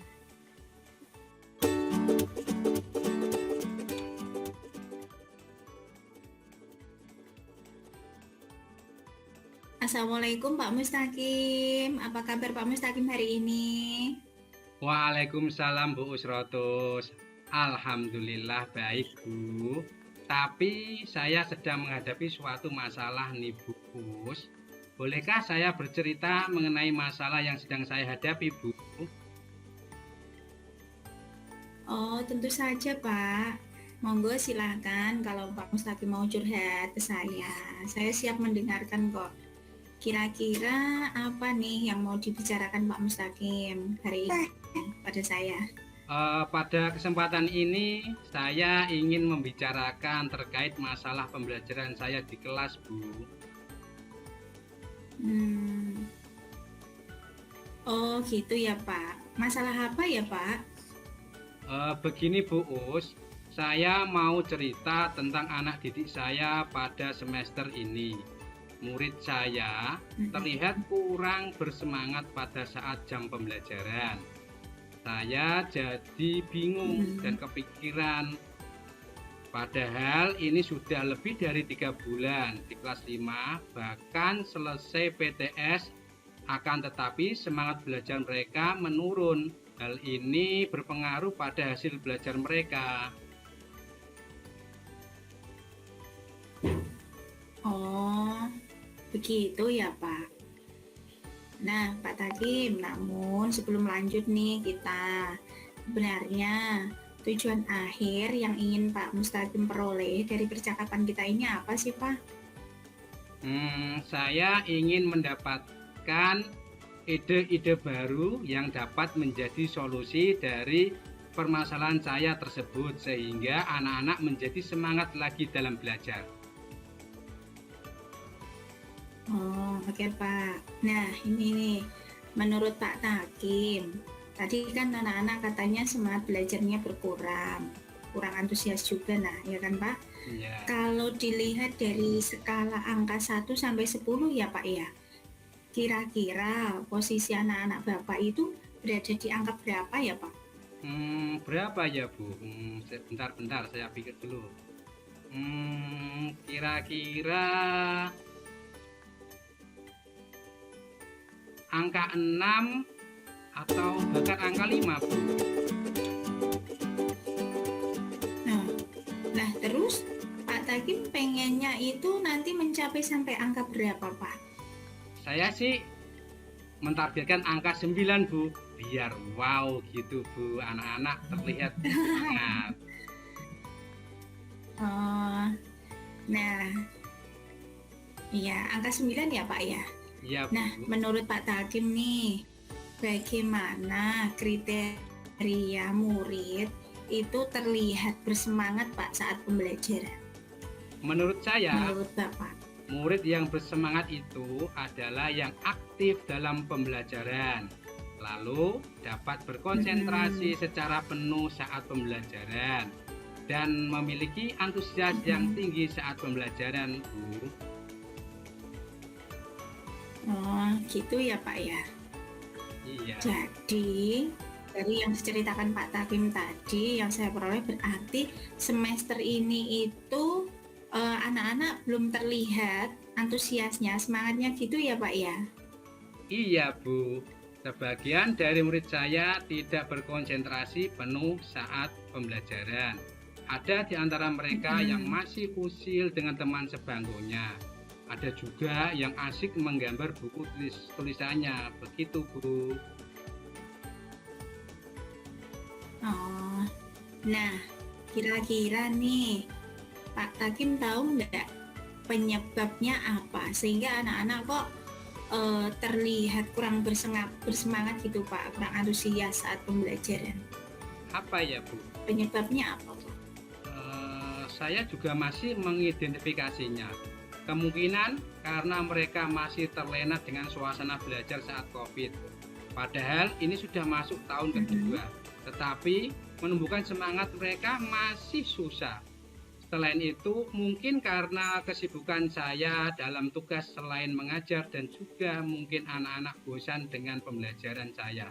Assalamualaikum Pak Mustaqim. Apa kabar Pak Mustaqim hari ini? Waalaikumsalam Bu Usrotus. Alhamdulillah baik Bu. Tapi saya sedang menghadapi suatu masalah nih Bu Us. Bolehkah saya bercerita mengenai masalah yang sedang saya hadapi Bu? Oh tentu saja Pak. Monggo silahkan kalau Pak Mustaqim mau curhat ke saya. Saya siap mendengarkan kok. Kira-kira apa nih yang mau dibicarakan Pak Mustaqim hari ini pada saya? Pada kesempatan ini saya ingin membicarakan terkait masalah pembelajaran saya di kelas Bu. Hmm. Oh gitu ya Pak. Masalah apa ya Pak? Begini Bu Us, saya mau cerita tentang anak didik saya pada semester ini. Murid saya terlihat kurang bersemangat pada saat jam pembelajaran. Saya jadi bingung dan kepikiran. Padahal ini sudah lebih dari 3 bulan di kelas 5, bahkan selesai PTS, akan tetapi semangat belajar mereka menurun. Hal ini berpengaruh pada hasil belajar mereka. Oh, begitu ya Pak. Nah, Pak Takim, namun sebelum lanjut nih kita, sebenarnya tujuan akhir yang ingin Pak Mustaqim peroleh dari percakapan kita ini apa sih Pak? Saya ingin mendapatkan ide-ide baru yang dapat menjadi solusi dari permasalahan saya tersebut sehingga anak-anak menjadi semangat lagi dalam belajar. Oh, oke Pak. Nah, ini nih, menurut Pak Takim, tadi kan anak-anak katanya semangat belajarnya berkurang, kurang antusias juga, nah, ya kan Pak? Ya. Kalau dilihat dari skala angka 1 sampai 10 ya Pak ya, kira-kira posisi anak-anak Bapak itu berada di angka berapa ya Pak? Berapa ya Bu? Bentar, saya pikir dulu. Kira-kira angka 6 atau bahkan angka 5 Bu. Nah terus Pak Takim pengennya itu nanti mencapai sampai angka berapa Pak? Saya sih mentargetkan angka 9 Bu, biar wow gitu Bu, anak-anak terlihat semangat. Nah, iya angka 9 ya Pak ya? Ya, nah, menurut Pak Takim nih, bagaimana kriteria murid itu terlihat bersemangat Pak saat pembelajaran? Menurut saya, menurut Bapak, murid yang bersemangat itu adalah yang aktif dalam pembelajaran, lalu dapat berkonsentrasi secara penuh saat pembelajaran, dan memiliki antusias yang tinggi saat pembelajaran, Bu. Oh, gitu ya Pak ya? Iya. Jadi, dari yang diceritakan Pak Takim tadi, yang saya peroleh berarti semester ini itu anak-anak belum terlihat antusiasnya, semangatnya gitu ya Pak ya? Iya Bu, sebagian dari murid saya tidak berkonsentrasi penuh saat pembelajaran. Ada di antara mereka yang masih usil dengan teman sebangkunya. Ada juga yang asik menggambar buku tulisannya, begitu Bu. Oh, nah kira-kira nih Pak Takim tahu nggak penyebabnya apa sehingga anak-anak kok terlihat kurang bersemangat gitu Pak, kurang antusias saat pembelajaran? Apa ya Bu? Penyebabnya apa Pak? Saya juga masih mengidentifikasinya. Kemungkinan karena mereka masih terlena dengan suasana belajar saat COVID. Padahal ini sudah masuk tahun kedua, tetapi menumbuhkan semangat mereka masih susah. Selain itu, mungkin karena kesibukan saya dalam tugas selain mengajar dan juga mungkin anak-anak bosan dengan pembelajaran saya.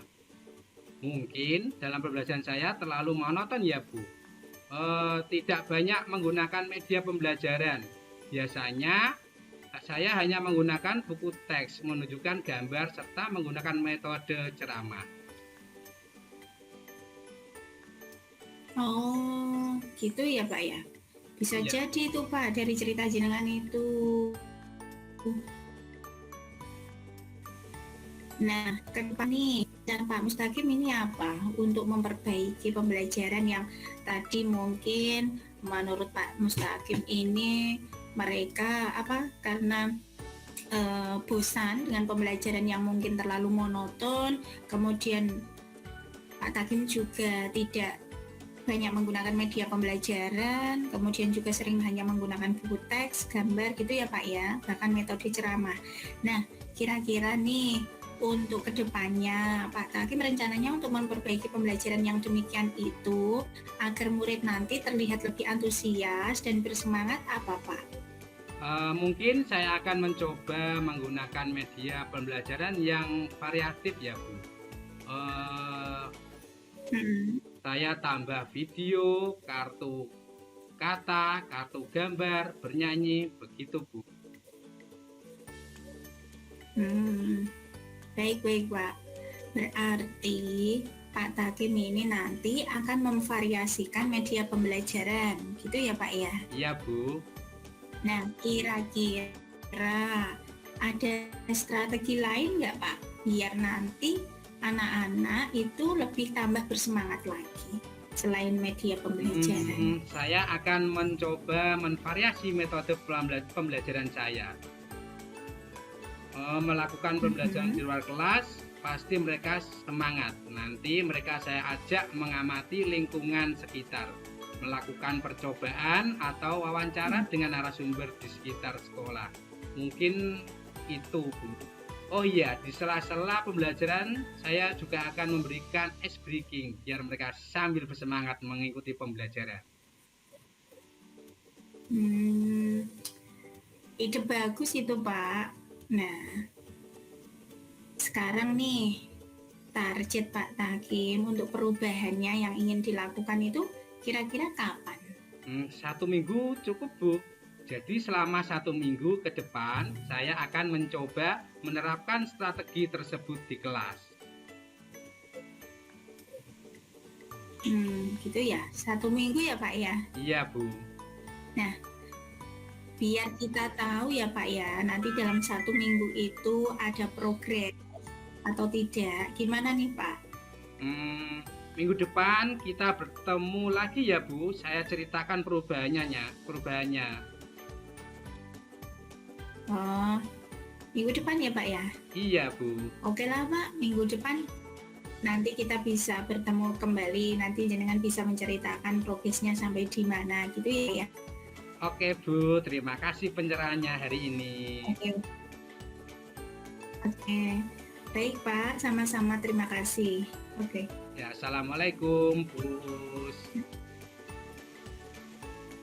Mungkin dalam pembelajaran saya terlalu monoton ya Bu. Tidak banyak menggunakan media pembelajaran. Biasanya saya hanya menggunakan buku teks, menunjukkan gambar, serta menggunakan metode ceramah. Oh, gitu ya Pak ya? Bisa jadi itu Pak dari cerita jenengan itu. Nah, ke depan nih, dan Pak Mustaqim ini apa untuk memperbaiki pembelajaran yang tadi mungkin menurut Pak Mustaqim ini mereka karena bosan dengan pembelajaran yang mungkin terlalu monoton, kemudian Pak Takim juga tidak banyak menggunakan media pembelajaran, kemudian juga sering hanya menggunakan buku teks, gambar gitu ya Pak ya, bahkan metode ceramah. Nah, kira-kira nih untuk kedepannya Pak Takim rencananya untuk memperbaiki pembelajaran yang demikian itu agar murid nanti terlihat lebih antusias dan bersemangat apa Pak? Mungkin saya akan mencoba menggunakan media pembelajaran yang variatif ya Bu. Saya tambah video, kartu kata, kartu gambar, bernyanyi, begitu Bu. Baik Pak. Berarti Pak Takim ini nanti akan memvariasikan media pembelajaran, gitu ya Pak ya? Iya Bu. Nah, kira-kira ada strategi lain nggak Pak? Biar nanti anak-anak itu lebih tambah bersemangat lagi selain media pembelajaran. Saya akan mencoba menvariasi metode pembelajaran saya. Melakukan pembelajaran di luar kelas, pasti mereka semangat. Nanti mereka saya ajak mengamati lingkungan sekitar, melakukan percobaan atau wawancara dengan narasumber di sekitar sekolah. Mungkin itu Bu. Oh iya, di sela-sela pembelajaran saya juga akan memberikan ice breaking biar mereka sambil bersemangat mengikuti pembelajaran. Ide bagus itu Pak. Nah, sekarang nih target Pak Takim untuk perubahannya yang ingin dilakukan itu kira-kira kapan? 1 minggu cukup Bu. Jadi selama 1 minggu ke depan, saya akan mencoba menerapkan strategi tersebut di kelas. Gitu ya, 1 minggu ya Pak ya? Iya Bu. Nah, biar kita tahu ya Pak ya, nanti dalam 1 minggu itu ada progres atau tidak, gimana nih Pak? Minggu depan kita bertemu lagi ya Bu, saya ceritakan perubahannya. Oh, minggu depan ya Pak ya? Iya Bu. Oke lah Pak, minggu depan nanti kita bisa bertemu kembali, nanti jenengan bisa menceritakan progresnya sampai di mana gitu ya. Oke Bu, terima kasih pencerahannya hari ini. Oke. Baik Pak, sama-sama terima kasih. Oke. Ya, Assalamualaikum Bu.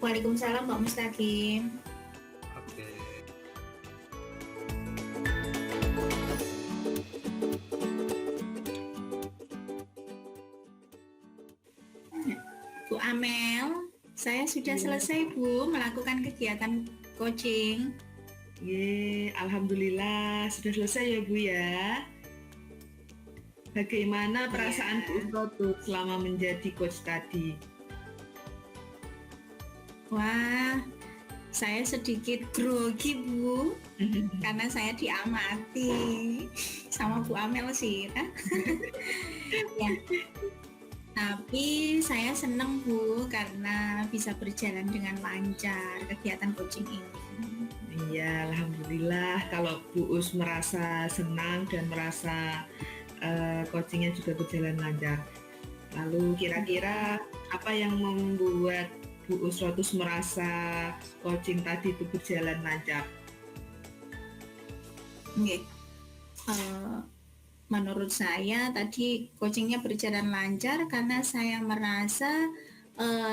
Waalaikumsalam Pak Mustaqim. Oke. Bu Amel, saya sudah selesai Bu melakukan kegiatan coaching. Alhamdulillah sudah selesai ya Bu ya. Bagaimana perasaan Bu Usrotul selama menjadi coach tadi? Wah, saya sedikit grogi Bu, karena saya diamati sama Bu Amel sih kan. Ya. Tapi saya senang Bu karena bisa berjalan dengan lancar kegiatan coaching ini. Iya, alhamdulillah kalau Bu Us merasa senang dan merasa coachingnya juga berjalan lancar. Lalu kira-kira apa yang membuat Bu Usrotul merasa coaching tadi itu berjalan lancar? Menurut saya tadi coachingnya berjalan lancar karena saya merasa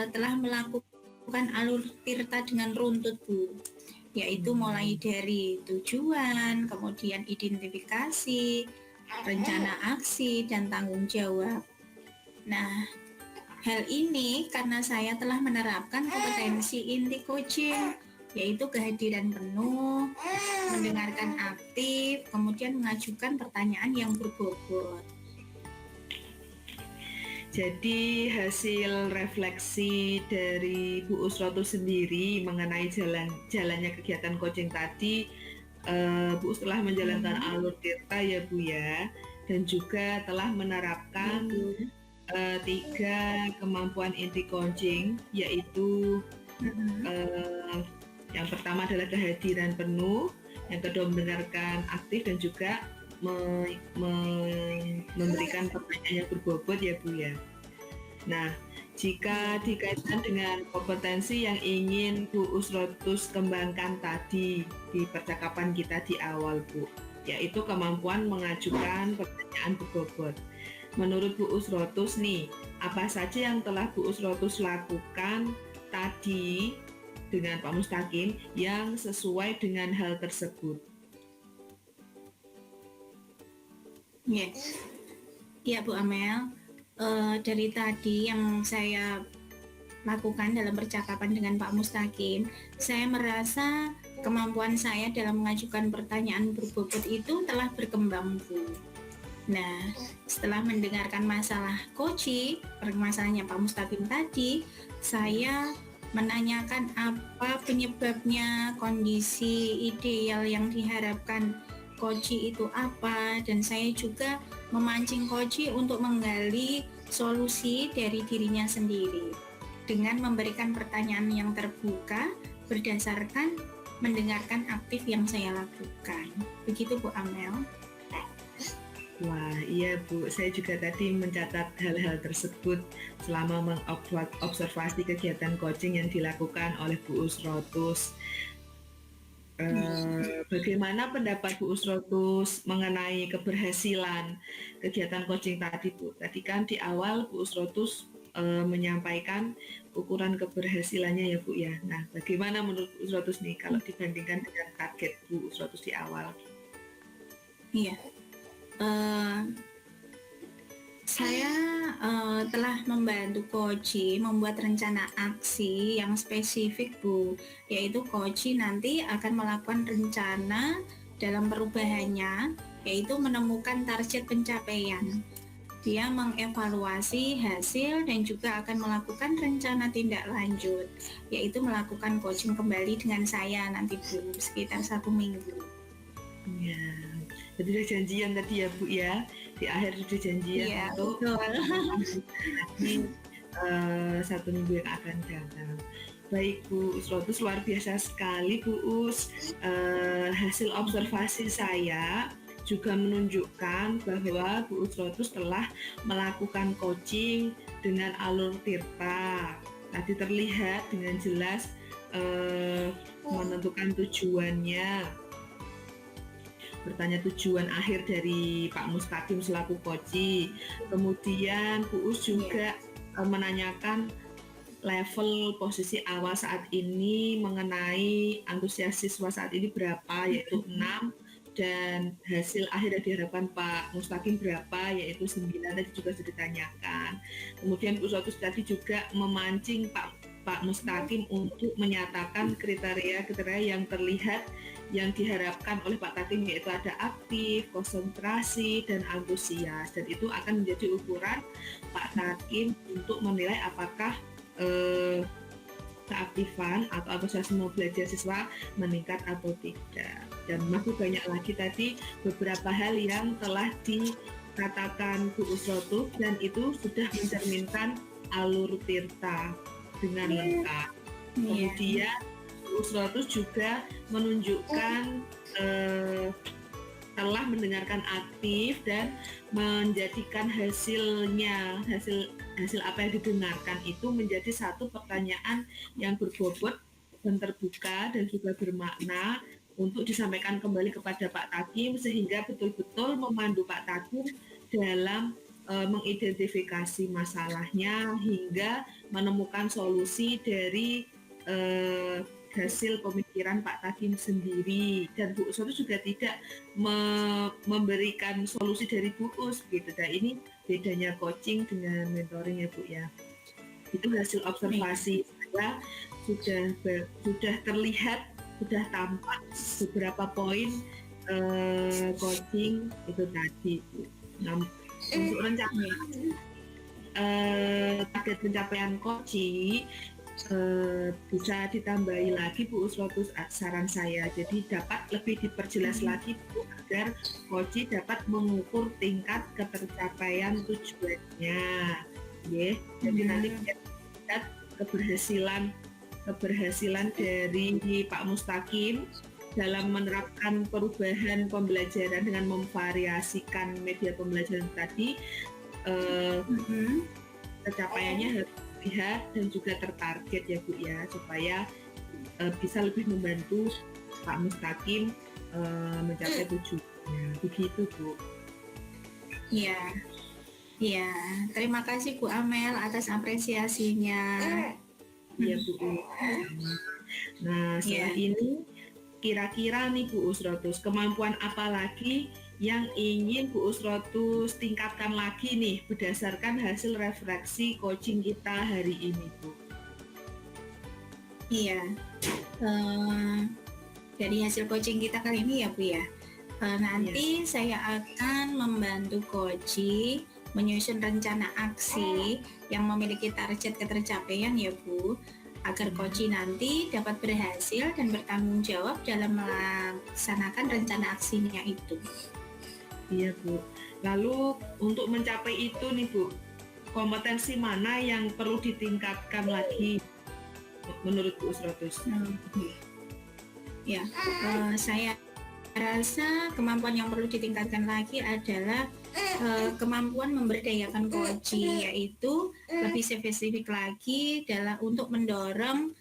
telah melakukan alur tirta dengan runtut Bu, yaitu mulai dari tujuan, kemudian identifikasi, rencana aksi, dan tanggung jawab. Nah, hal ini karena saya telah menerapkan kompetensi inti coaching, yaitu kehadiran penuh, mendengarkan aktif, kemudian mengajukan pertanyaan yang berbobot. Jadi hasil refleksi dari Bu Usrotul sendiri mengenai jalannya kegiatan coaching tadi, Bu Us telah menjalankan alur tirta ya Bu ya, dan juga telah menerapkan 3 kemampuan inti coaching, yaitu yang pertama adalah kehadiran penuh, yang kedua mendengarkan aktif, dan juga memberikan pertanyaan yang berbobot ya Bu ya. Nah, Jika dikaitkan dengan kompetensi yang ingin Bu Usrotus kembangkan tadi di percakapan kita di awal, Bu, yaitu kemampuan mengajukan pertanyaan berbobot. Menurut Bu Usrotus nih, apa saja yang telah Bu Usrotus lakukan tadi dengan Pak Mustaqim yang sesuai dengan hal tersebut? Ya, Bu Amel. Dari tadi yang saya lakukan dalam percakapan dengan Pak Mustaqim, saya merasa kemampuan saya dalam mengajukan pertanyaan berbobot itu telah berkembang, Bu. Nah, setelah mendengarkan masalah Koci, permasalahannya Pak Mustaqim tadi, saya menanyakan apa penyebabnya, kondisi ideal yang diharapkan Koci itu apa, dan saya juga memancing Koci untuk menggali solusi dari dirinya sendiri dengan memberikan pertanyaan yang terbuka berdasarkan mendengarkan aktif yang saya lakukan. Begitu Bu Amel. Wah, iya Bu, saya juga tadi mencatat hal-hal tersebut selama mengobservasi kegiatan coaching yang dilakukan oleh Bu Usrotus. Bagaimana pendapat Bu Usrotus mengenai keberhasilan kegiatan coaching tadi, Bu? Tadi kan di awal Bu Usrotus menyampaikan ukuran keberhasilannya ya, Bu ya. Nah, bagaimana menurut Bu Usrotus nih kalau dibandingkan dengan target Bu Usrotus di awal? Iya, saya telah membantu Koci membuat rencana aksi yang spesifik, Bu, yaitu Koci nanti akan melakukan rencana dalam perubahannya, yaitu menemukan target pencapaian. Dia mengevaluasi hasil dan juga akan melakukan rencana tindak lanjut, yaitu melakukan coaching kembali dengan saya nanti, Bu, sekitar 1 minggu. Ya, jadi udah janjian tadi ya, Bu ya, di akhir sudah janjian untuk nanti 1 minggu yang akan datang. Baik Bu Usrotus, luar biasa sekali Bu Us. Hasil observasi saya juga menunjukkan bahwa Bu Usrotus telah melakukan coaching dengan alur tirta. Tadi terlihat dengan jelas menentukan tujuannya, bertanya tujuan akhir dari Pak Mustaqim selaku coach. Kemudian Bu Us juga menanyakan level posisi awal saat ini mengenai antusias siswa saat ini berapa, yaitu 6, dan hasil akhir yang diharapkan Pak Mustaqim berapa, yaitu 9, tadi juga sudah ditanyakan. Kemudian Bu Usrotus tadi juga memancing Pak Mustaqim untuk menyatakan kriteria yang terlihat yang diharapkan oleh Pak Takim, yaitu ada aktif, konsentrasi, dan antusias, dan itu akan menjadi ukuran Pak Takim untuk menilai apakah keaktifan atau antusiasme belajar siswa meningkat atau tidak. Dan masih banyak lagi tadi beberapa hal yang telah dikatakan Bu Usrotus, dan itu sudah mencerminkan alur tirta dengan lengkap. Kemudian Bu Usrotus juga menunjukkan telah mendengarkan aktif dan menjadikan hasil apa yang didengarkan itu menjadi satu pertanyaan yang berbobot dan terbuka dan juga bermakna untuk disampaikan kembali kepada Pak Takim, sehingga betul-betul memandu Pak Takim dalam mengidentifikasi masalahnya hingga menemukan solusi dari hasil pemikiran Pak Takim sendiri. Dan Bu Usrotus juga tidak memberikan solusi dari Bu Us gitu. Nah, ini bedanya coaching dengan mentoring ya Bu ya. Itu hasil observasi saya sudah terlihat, sudah tampak beberapa poin coaching itu tadi Bu. Nah, untuk rencana target pencapaian coaching bisa ditambahi lagi Bu Usrotus saran saya, jadi dapat lebih diperjelas lagi Bu, agar coach dapat mengukur tingkat ketercapaian tujuannya, ya. Jadi nanti kita lihat keberhasilan dari Pak Mustaqim dalam menerapkan perubahan pembelajaran dengan memvariasikan media pembelajaran tadi. Pencapaiannya harus terlihat dan juga tertarget ya Bu ya, supaya bisa lebih membantu Pak Mustaqim mencapai tujuannya. Begitu Bu. Iya. Iya, terima kasih Bu Amel atas apresiasinya. Iya Bu. Nah, setelah ini kira-kira nih Bu Usrotus, kemampuan apa lagi yang ingin Bu Usrotus tingkatkan lagi nih berdasarkan hasil refleksi coaching kita hari ini Bu? Iya, dari hasil coaching kita kali ini ya Bu ya, nanti saya akan membantu coaching menyusun rencana aksi yang memiliki target ketercapaian ya Bu, agar coaching nanti dapat berhasil dan bertanggung jawab dalam melaksanakan rencana aksinya itu. Iya Bu. Lalu untuk mencapai itu nih Bu, kompetensi mana yang perlu ditingkatkan lagi menurut Bu Usrotus? Ya, saya rasa kemampuan yang perlu ditingkatkan lagi adalah kemampuan memberdayakan coaching, yaitu lebih spesifik lagi dalam untuk mendorong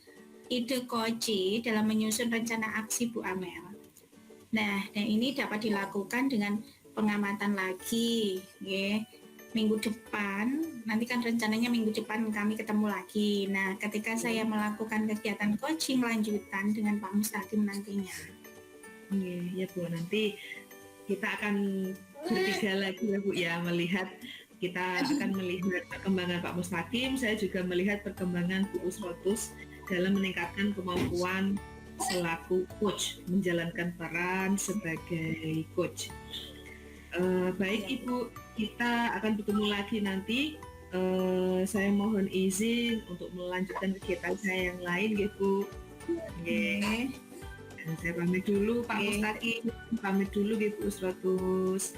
ide coaching dalam menyusun rencana aksi Bu Amel. Nah, dan ini dapat dilakukan dengan pengamatan lagi, ya. Minggu depan, nanti kan rencananya minggu depan kami ketemu lagi. Nah, ketika saya melakukan kegiatan coaching lanjutan dengan Pak Mustaqim nantinya. Ya Bu, nanti kita akan bertiga lagi ya Bu ya, kita akan melihat perkembangan Pak Mustaqim, saya juga melihat perkembangan Bu Usrotus dalam meningkatkan kemampuan selaku coach, menjalankan peran sebagai coach. Baik Ibu, kita akan bertemu lagi nanti. Saya mohon izin untuk melanjutkan kegiatan saya yang lain ya Bu. Saya pamit dulu Pak Mustaqim, pamit dulu Bu Usrotus.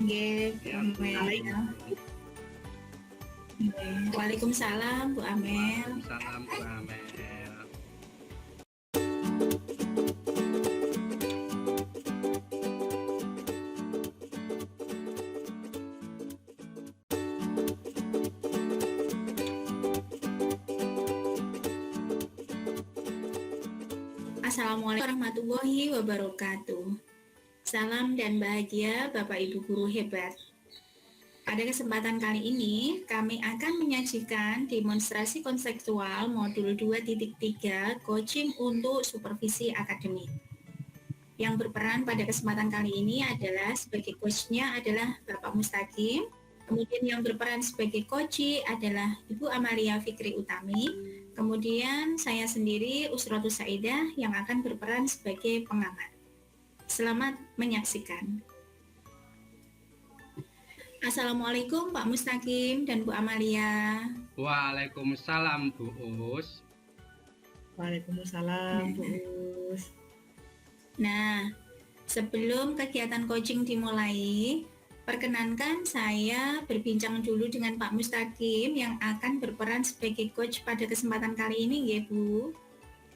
Waalaikumsalam Bu Amel. Waalaikumsalam Bu Amel. Assalamualaikum warahmatullahi wabarakatuh. Salam dan bahagia Bapak Ibu guru hebat. Pada kesempatan kali ini, kami akan menyajikan demonstrasi konseptual modul 2.3 coaching untuk supervisi akademik. Yang berperan pada kesempatan kali ini adalah sebagai coach-nya adalah Bapak Mustaqim. Kemudian yang berperan sebagai coach adalah Ibu Amalia Fikri Utami. Kemudian saya sendiri Usrotus Saidah yang akan berperan sebagai pengamat. Selamat menyaksikan. Assalamualaikum Pak Mustaqim dan Bu Amalia. Waalaikumsalam Bu Us. Waalaikumsalam Bu Us. Nah, sebelum kegiatan coaching dimulai, perkenankan saya berbincang dulu dengan Pak Mustaqim yang akan berperan sebagai coach pada kesempatan kali ini ya Bu.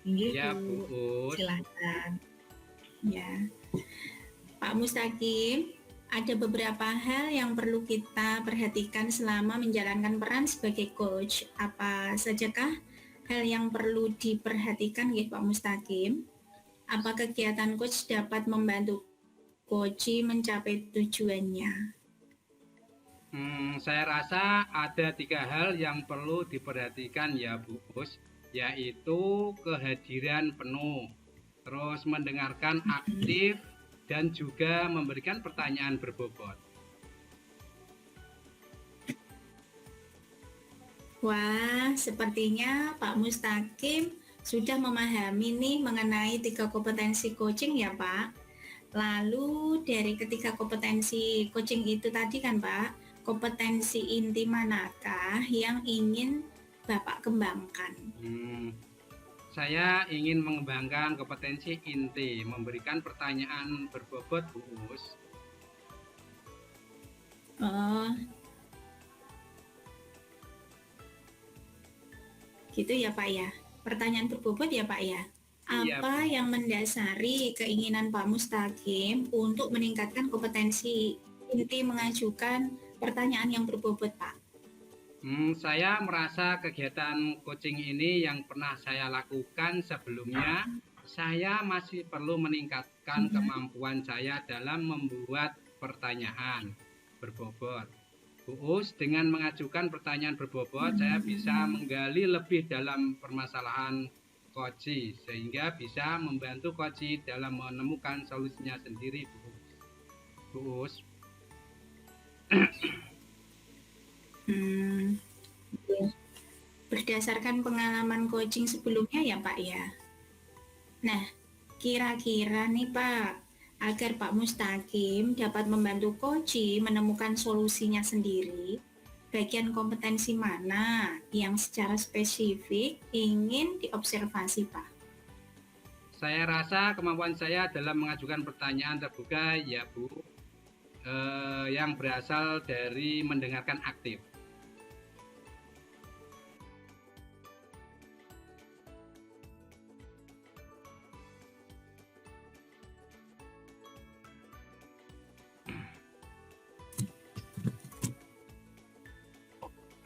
Iya Bu Us. Silahkan. Ya, Pak Mustaqim, ada beberapa hal yang perlu kita perhatikan selama menjalankan peran sebagai coach. Apa sajakah hal yang perlu diperhatikan ya Pak Mustaqim? Apa kegiatan coach dapat membantu coach mencapai tujuannya? Saya rasa ada 3 hal yang perlu diperhatikan ya Bu Us, yaitu kehadiran penuh, terus mendengarkan aktif, dan juga memberikan pertanyaan berbobot. Wah, sepertinya Pak Mustaqim sudah memahami nih mengenai 3 kompetensi coaching ya Pak. Lalu dari ketiga kompetensi coaching itu tadi kan Pak, kompetensi inti manakah yang ingin Bapak kembangkan? Saya ingin mengembangkan kompetensi inti, memberikan pertanyaan berbobot Bu Us. Oh, gitu ya Pak ya. Pertanyaan berbobot ya Pak ya. Apa yang mendasari keinginan Pak Mustaqim untuk meningkatkan kompetensi inti mengajukan pertanyaan yang berbobot Pak? Saya merasa kegiatan coaching ini yang pernah saya lakukan sebelumnya, saya masih perlu meningkatkan kemampuan saya dalam membuat pertanyaan berbobot. Bu Us, dengan mengajukan pertanyaan berbobot, saya bisa menggali lebih dalam permasalahan Koji, sehingga bisa membantu Koji dalam menemukan solusinya sendiri, Bu Us. Berdasarkan pengalaman coaching sebelumnya ya Pak ya. Nah, kira-kira nih Pak, agar Pak Mustaqim dapat membantu Koji menemukan solusinya sendiri, bagian kompetensi mana yang secara spesifik ingin diobservasi Pak? Saya rasa kemampuan saya dalam mengajukan pertanyaan terbuka ya Bu, yang berasal dari mendengarkan aktif.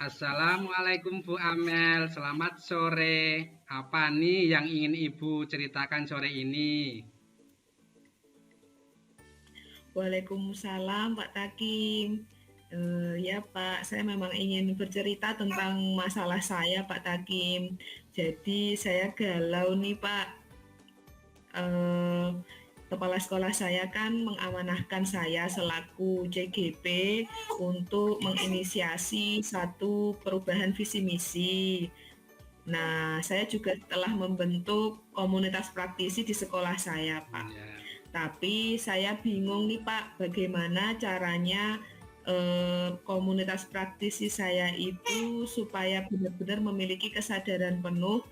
Assalamualaikum Bu Amel, selamat sore. Apa nih yang ingin Ibu ceritakan sore ini? Waalaikumsalam Pak Takim. Ya Pak, saya memang ingin bercerita tentang masalah saya Pak Takim. Jadi saya galau nih Pak. Kepala sekolah saya kan mengamanahkan saya selaku CGP untuk menginisiasi satu perubahan visi misi. Nah, saya juga telah membentuk komunitas praktisi di sekolah saya, Pak. Tapi saya bingung nih, Pak, bagaimana caranya komunitas praktisi saya itu supaya benar-benar memiliki kesadaran penuh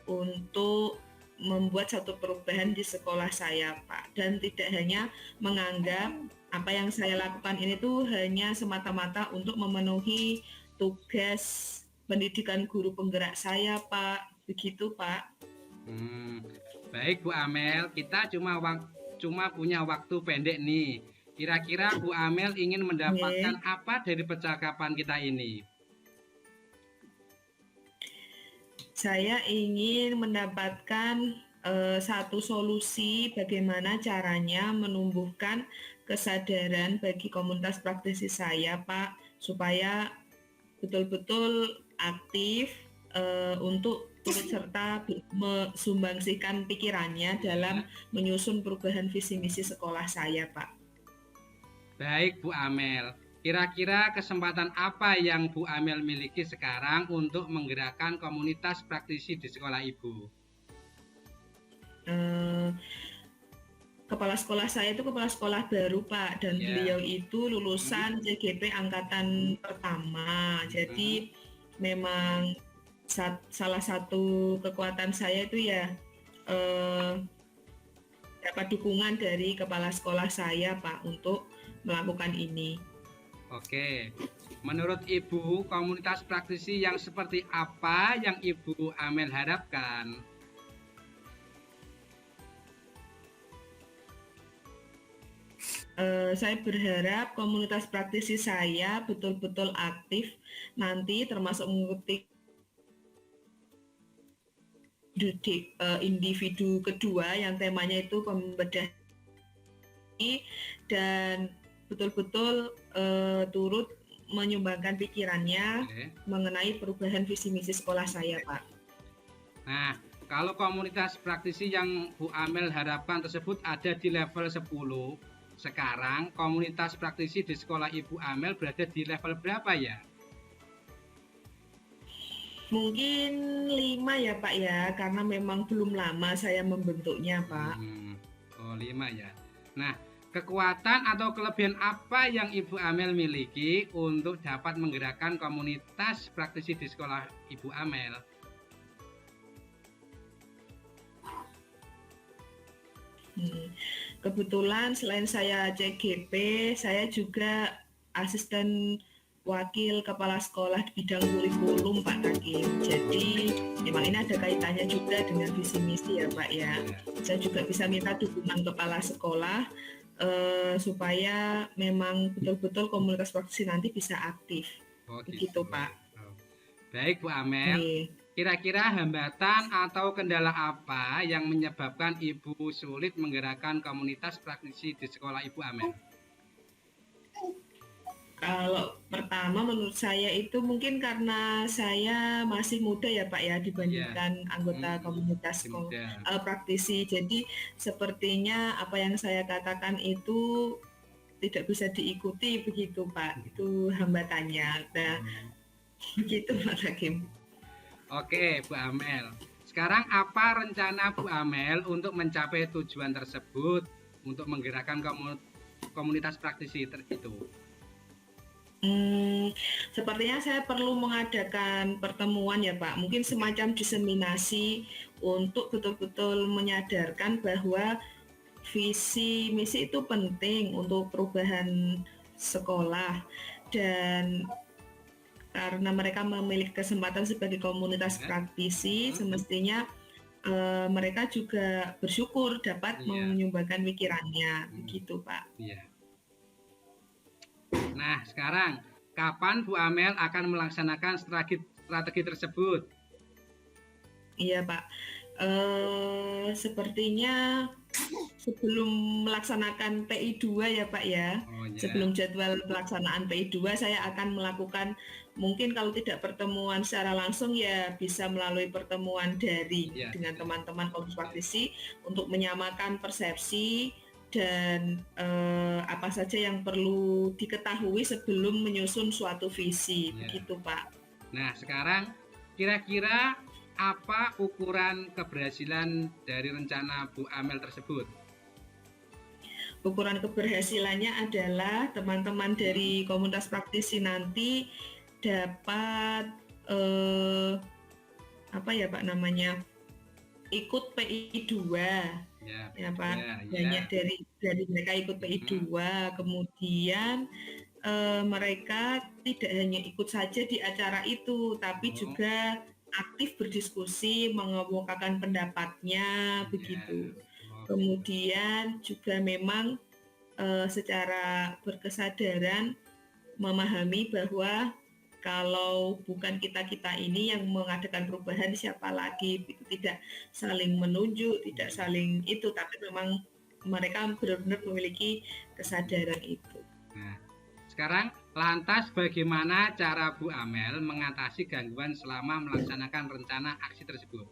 untuk membuat satu perubahan di sekolah saya, Pak, dan tidak hanya menganggap apa yang saya lakukan ini tuh hanya semata-mata untuk memenuhi tugas pendidikan guru penggerak saya, Pak. Begitu, Pak. Baik Bu Amel, kita cuma punya waktu pendek nih. Kira-kira Bu Amel ingin mendapatkan apa dari percakapan kita ini? Saya ingin mendapatkan satu solusi bagaimana caranya menumbuhkan kesadaran bagi komunitas praktisi saya, Pak, supaya betul-betul aktif untuk turut serta mensumbangsikan pikirannya dalam menyusun perubahan visi misi sekolah saya, Pak. Baik Bu Amel. Kira-kira kesempatan apa yang Bu Amel miliki sekarang untuk menggerakkan komunitas praktisi di sekolah Ibu? Kepala sekolah saya itu kepala sekolah baru, Pak, dan beliau itu lulusan CGP angkatan pertama. Jadi memang salah satu kekuatan saya itu ya dapat dukungan dari kepala sekolah saya, Pak, untuk melakukan ini. Oke, menurut Ibu, komunitas praktisi yang seperti apa yang Ibu Amel harapkan? Saya berharap komunitas praktisi saya betul-betul aktif nanti, termasuk mengikuti individu kedua yang temanya itu pembedahan dan betul-betul turut menyumbangkan pikirannya mengenai perubahan visi misi sekolah saya, Pak. Nah, kalau komunitas praktisi yang Bu Amel harapkan tersebut ada di level 10, sekarang komunitas praktisi di sekolah Ibu Amel berada di level berapa ya? Mungkin 5 ya Pak ya, karena memang belum lama saya membentuknya, Pak. 5 ya. Nah, kekuatan atau kelebihan apa yang Ibu Amel miliki untuk dapat menggerakkan komunitas praktisi di sekolah Ibu Amel? Kebetulan selain saya CGP, saya juga asisten wakil kepala sekolah di bidang kurikulum, Pak Takim. Jadi memang ini ada kaitannya juga dengan visi misi ya Pak ya. Saya juga bisa minta dukungan kepala sekolah supaya memang betul-betul komunitas praktisi nanti bisa aktif. Begitu Pak. Baik Bu Amel, kira-kira hambatan atau kendala apa yang menyebabkan Ibu sulit menggerakkan komunitas praktisi di sekolah Ibu Amel? Kalau pertama menurut saya itu mungkin karena saya masih muda ya Pak ya dibandingkan anggota komunitas praktisi. Jadi sepertinya apa yang saya katakan itu tidak bisa diikuti begitu Pak. Itu hambatannya. Nah, begitu Pak Hakim. Oke Bu Amel. Sekarang apa rencana Bu Amel untuk mencapai tujuan tersebut untuk menggerakkan komunitas praktisi itu? Sepertinya saya perlu mengadakan pertemuan ya Pak, mungkin semacam diseminasi untuk betul-betul menyadarkan bahwa visi misi itu penting untuk perubahan sekolah, dan karena mereka memiliki kesempatan sebagai komunitas praktisi, semestinya mereka juga bersyukur dapat menyumbangkan pikirannya, begitu Pak. Nah, sekarang kapan Bu Amel akan melaksanakan strategi tersebut? Iya Pak, sepertinya sebelum melaksanakan PI 2 ya Pak ya, sebelum jadwal pelaksanaan PI 2 saya akan melakukan, mungkin kalau tidak pertemuan secara langsung ya bisa melalui pertemuan daring dengan teman-teman komunitas praktisi untuk menyamakan persepsi dan apa saja yang perlu diketahui sebelum menyusun suatu visi, begitu Pak. Nah, sekarang kira-kira apa ukuran keberhasilan dari rencana Bu Amel tersebut? Ukuran keberhasilannya adalah teman-teman dari komunitas praktisi nanti dapat apa ya Pak namanya, ikut PI 2 ya Pak, banyak dari mereka ikut PI 2, kemudian mereka tidak hanya ikut saja di acara itu, tapi juga aktif berdiskusi, mengemukakan pendapatnya, begitu. Kemudian juga memang secara berkesadaran memahami bahwa kalau bukan kita-kita ini yang mengadakan perubahan, siapa lagi, tidak saling menunjuk, tidak saling itu, tapi memang mereka benar-benar memiliki kesadaran itu. Nah, sekarang lantas bagaimana cara Bu Amel mengatasi gangguan selama melaksanakan rencana aksi tersebut?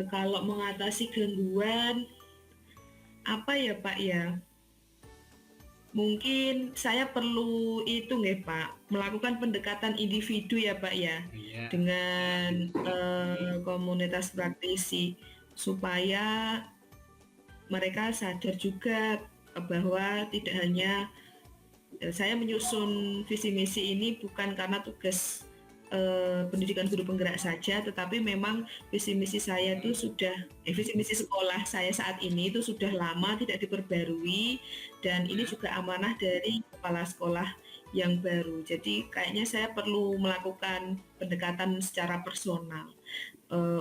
Kalau mengatasi gangguan, apa ya Pak ya? Mungkin saya perlu itu nggih Pak, melakukan pendekatan individu ya Pak ya, dengan komunitas praktisi, supaya mereka sadar juga bahwa tidak hanya saya menyusun visi misi ini bukan karena tugas pendidikan guru penggerak saja, tetapi memang visi misi saya itu sudah visi misi sekolah saya saat ini itu sudah lama tidak diperbarui, dan ini juga amanah dari kepala sekolah yang baru. Jadi kayaknya saya perlu melakukan pendekatan secara personal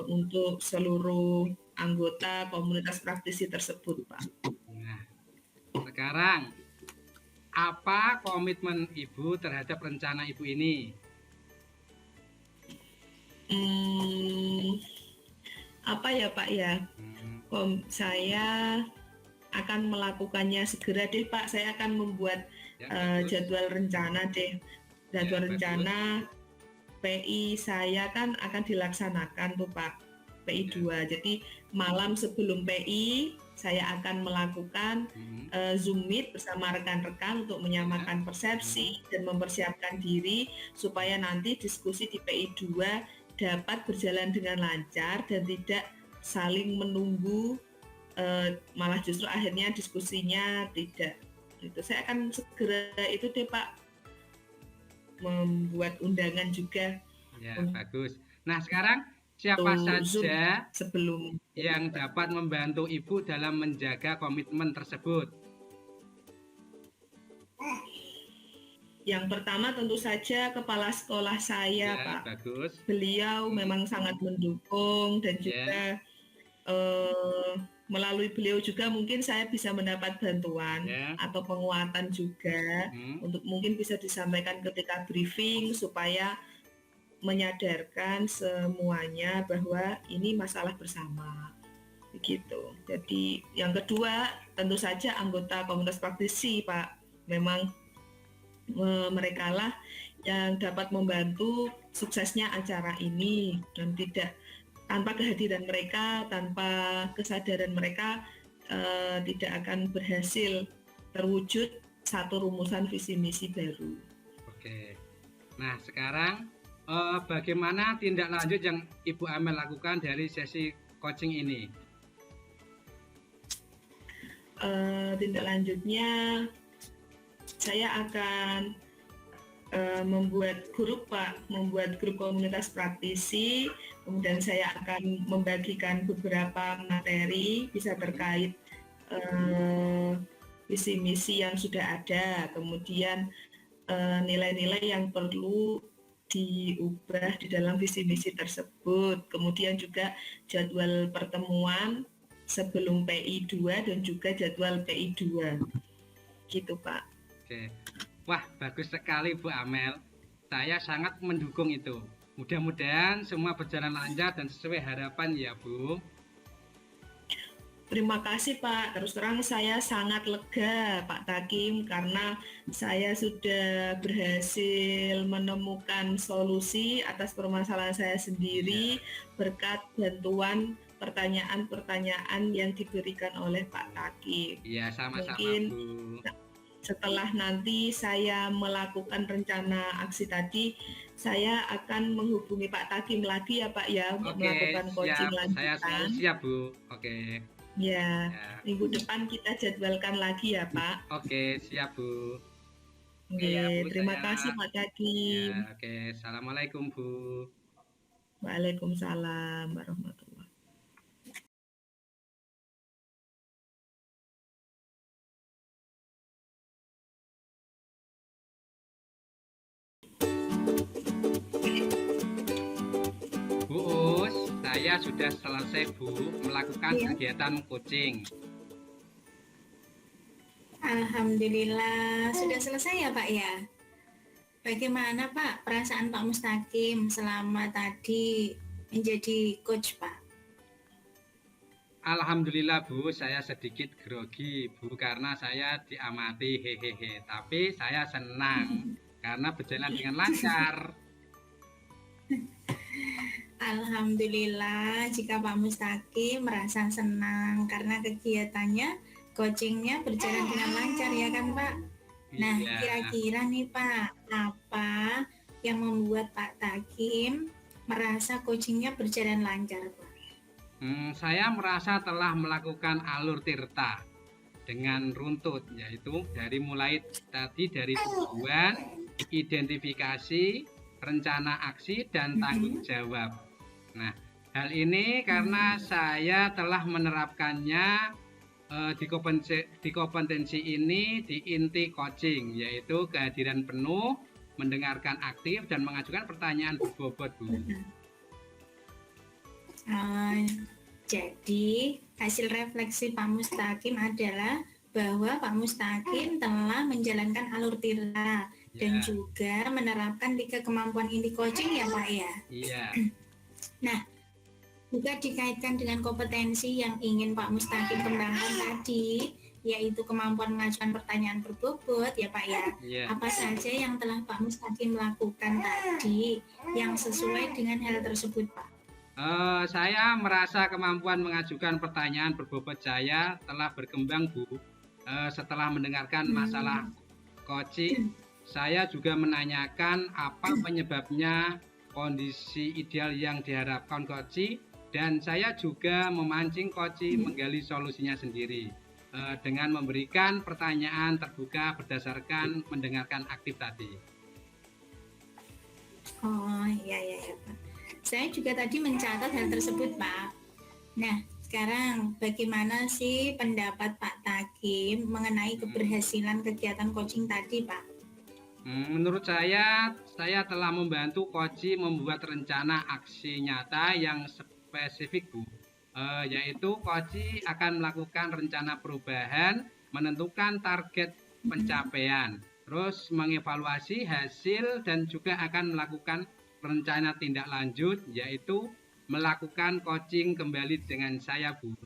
untuk seluruh anggota komunitas praktisi tersebut, Pak. Nah, sekarang apa komitmen Ibu terhadap rencana Ibu ini? Apa ya Pak ya, saya akan melakukannya segera deh Pak. Saya akan membuat jadwal rencana deh, rencana PI saya kan akan dilaksanakan tuh Pak, PI 2. Jadi malam sebelum PI saya akan melakukan Zoom Meet bersama rekan-rekan untuk menyamakan persepsi dan mempersiapkan diri supaya nanti diskusi di PI 2 dapat berjalan dengan lancar dan tidak saling menunggu, malah justru akhirnya diskusinya tidak. Itu saya akan segera itu deh Pak, membuat undangan juga. Ya, bagus. Nah, sekarang siapa saja yang dapat membantu Ibu dalam menjaga komitmen tersebut? Yang pertama tentu saja kepala sekolah saya, Pak. Bagus. Beliau memang sangat mendukung dan juga melalui beliau juga mungkin saya bisa mendapat bantuan atau penguatan juga untuk mungkin bisa disampaikan ketika briefing supaya menyadarkan semuanya bahwa ini masalah bersama. Begitu. Jadi yang kedua tentu saja anggota komunitas praktisi Pak. Memang mereka lah yang dapat membantu suksesnya acara ini, dan tanpa kehadiran mereka, tanpa kesadaran mereka tidak akan berhasil terwujud satu rumusan visi misi baru. Oke. Nah, sekarang bagaimana tindak lanjut yang Ibu Amel lakukan dari sesi coaching ini? Tindak lanjutnya saya akan membuat grup Pak, membuat grup komunitas praktisi, kemudian saya akan membagikan beberapa materi bisa terkait visi misi yang sudah ada, kemudian nilai-nilai yang perlu diubah di dalam visi misi tersebut, kemudian juga jadwal pertemuan sebelum PI 2 dan juga jadwal PI 2 gitu Pak. Oke. Wah, bagus sekali Bu Amel. Saya sangat mendukung itu. Mudah-mudahan semua berjalan lancar dan sesuai harapan ya Bu. Terima kasih Pak. Terus terang saya sangat lega Pak Takim karena saya sudah berhasil menemukan solusi atas permasalahan saya sendiri berkat bantuan pertanyaan-pertanyaan yang diberikan oleh Pak Takim. Iya, sama-sama Mungkin Bu. Setelah nanti saya melakukan rencana aksi tadi, saya akan menghubungi Pak Takim lagi ya Pak ya, untuk melakukan coaching lanjutan. Saya siap Bu. Oke. Ya, minggu depan kita jadwalkan lagi ya Pak. Oke, siap Bu. Oke, terima kasih Pak Takim. Ya, oke, assalamualaikum Bu. Waalaikumsalam warahmatullahi. Bu Us, saya sudah selesai Bu melakukan kegiatan coaching. Alhamdulillah sudah selesai ya Pak ya. Bagaimana Pak perasaan Pak Mustaqim selama tadi menjadi coach Pak? Alhamdulillah Bu, saya sedikit grogi Bu karena saya diamati hehehe. Tapi saya senang karena berjalan dengan lancar. Alhamdulillah jika Pak Mustaqim merasa senang karena kegiatannya, coachingnya berjalan dengan lancar ya kan Pak? Nah, kira-kira nih Pak, apa yang membuat Pak Takim merasa coachingnya berjalan lancar Pak? Saya merasa telah melakukan alur tirta dengan runtut, yaitu dari tujuan, identifikasi, rencana aksi, dan tanggung jawab. Nah, hal ini karena saya telah menerapkannya di kompetensi ini di inti coaching, yaitu kehadiran penuh, mendengarkan aktif, dan mengajukan pertanyaan berbobot Bu. Jadi hasil refleksi Pak Mustaqim adalah bahwa Pak Mustaqim telah menjalankan alur tirta dan juga menerapkan 3 kemampuan inti coaching ya Pak ya. Iya. Nah, juga dikaitkan dengan kompetensi yang ingin Pak Mustaqim kembangkan tadi, yaitu kemampuan mengajukan pertanyaan berbobot ya Pak ya. Apa saja yang telah Pak Mustaqim lakukan tadi yang sesuai dengan hal tersebut Pak? Saya merasa kemampuan mengajukan pertanyaan berbobot saya telah berkembang Bu. Setelah mendengarkan masalah coaching, saya juga menanyakan apa penyebabnya, kondisi ideal yang diharapkan coach, dan saya juga memancing coach menggali solusinya sendiri dengan memberikan pertanyaan terbuka berdasarkan mendengarkan aktif tadi. Oh iya Pak. Saya juga tadi mencatat hal tersebut Pak. Nah, sekarang bagaimana sih pendapat Pak Takim mengenai keberhasilan kegiatan coaching tadi Pak? Menurut saya telah membantu coach membuat rencana aksi nyata yang spesifik Bu. yaitu Koji akan melakukan rencana perubahan, menentukan target pencapaian, terus mengevaluasi hasil dan juga akan melakukan rencana tindak lanjut, yaitu melakukan coaching kembali dengan saya, Bu.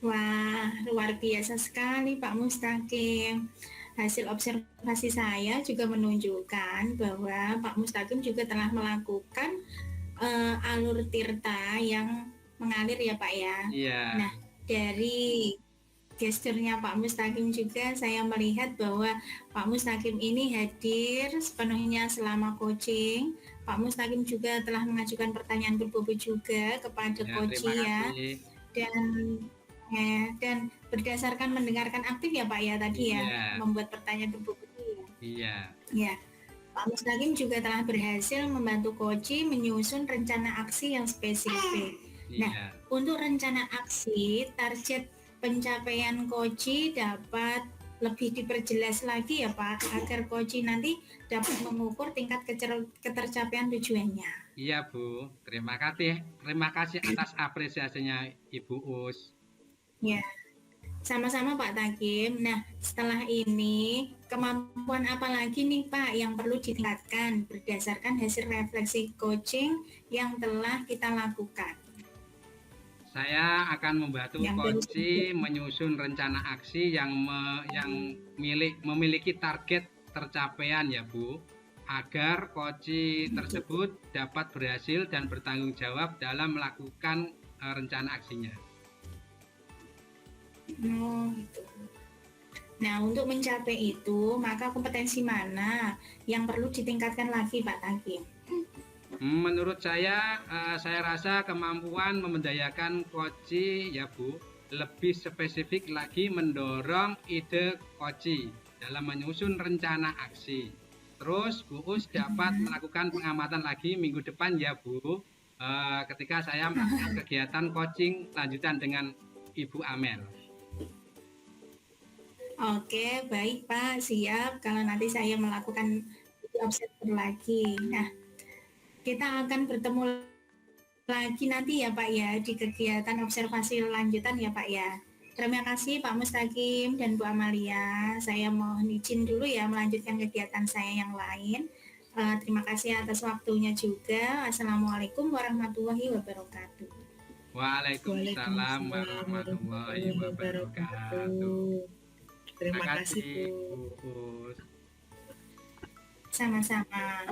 Wah, luar biasa sekali Pak Mustaqim. Hasil observasi saya juga menunjukkan bahwa Pak Mustaqim juga telah melakukan alur tirta yang mengalir ya Pak ya. Iya. Nah, dari gesturnya Pak Mustaqim juga saya melihat bahwa Pak Mustaqim ini hadir sepenuhnya selama coaching. Pak Mustaqim juga telah mengajukan pertanyaan berbobot juga kepada coach ya. Dan berdasarkan mendengarkan aktif ya Pak ya tadi ya, membuat pertanyaan berbobot ya. Iya. Ya. Pak Mustaqim juga telah berhasil membantu Koji menyusun rencana aksi yang spesifik. Nah, untuk rencana aksi, target pencapaian Koji dapat lebih diperjelas lagi ya Pak, agar Koji nanti dapat mengukur tingkat ketercapaian tujuannya. Iya Bu, terima kasih atas apresiasinya Ibu Us. Ya. Sama-sama Pak Takim. Nah, setelah ini, kemampuan apa lagi nih Pak yang perlu ditingkatkan berdasarkan hasil refleksi coaching yang telah kita lakukan? Saya akan membantu Koji menyusun rencana aksi yang memiliki target tercapaian ya Bu, agar Koji tersebut dapat berhasil dan bertanggung jawab dalam melakukan rencana aksinya. Oh, gitu. Nah, untuk mencapai itu, maka kompetensi mana yang perlu ditingkatkan lagi, Pak Takim? Menurut saya rasa kemampuan memberdayakan Koji ya Bu, lebih spesifik lagi mendorong ide Koji dalam menyusun rencana aksi. Terus Bu Us dapat melakukan pengamatan lagi minggu depan ya Bu, ketika saya melakukan kegiatan coaching lanjutan dengan Ibu Amel. Oke, baik Pak, siap. Kalau nanti saya melakukan observer lagi. Nah, kita akan bertemu lagi nanti ya Pak ya, di kegiatan observasi lanjutan ya Pak ya. Terima kasih Pak Mustaqim dan Bu Amalia. Saya mohon izin dulu ya melanjutkan kegiatan saya yang lain. Terima kasih atas waktunya juga. Assalamualaikum warahmatullahi wabarakatuh. Waalaikumsalam warahmatullahi wabarakatuh. Terima kasih Bu. Sama-sama.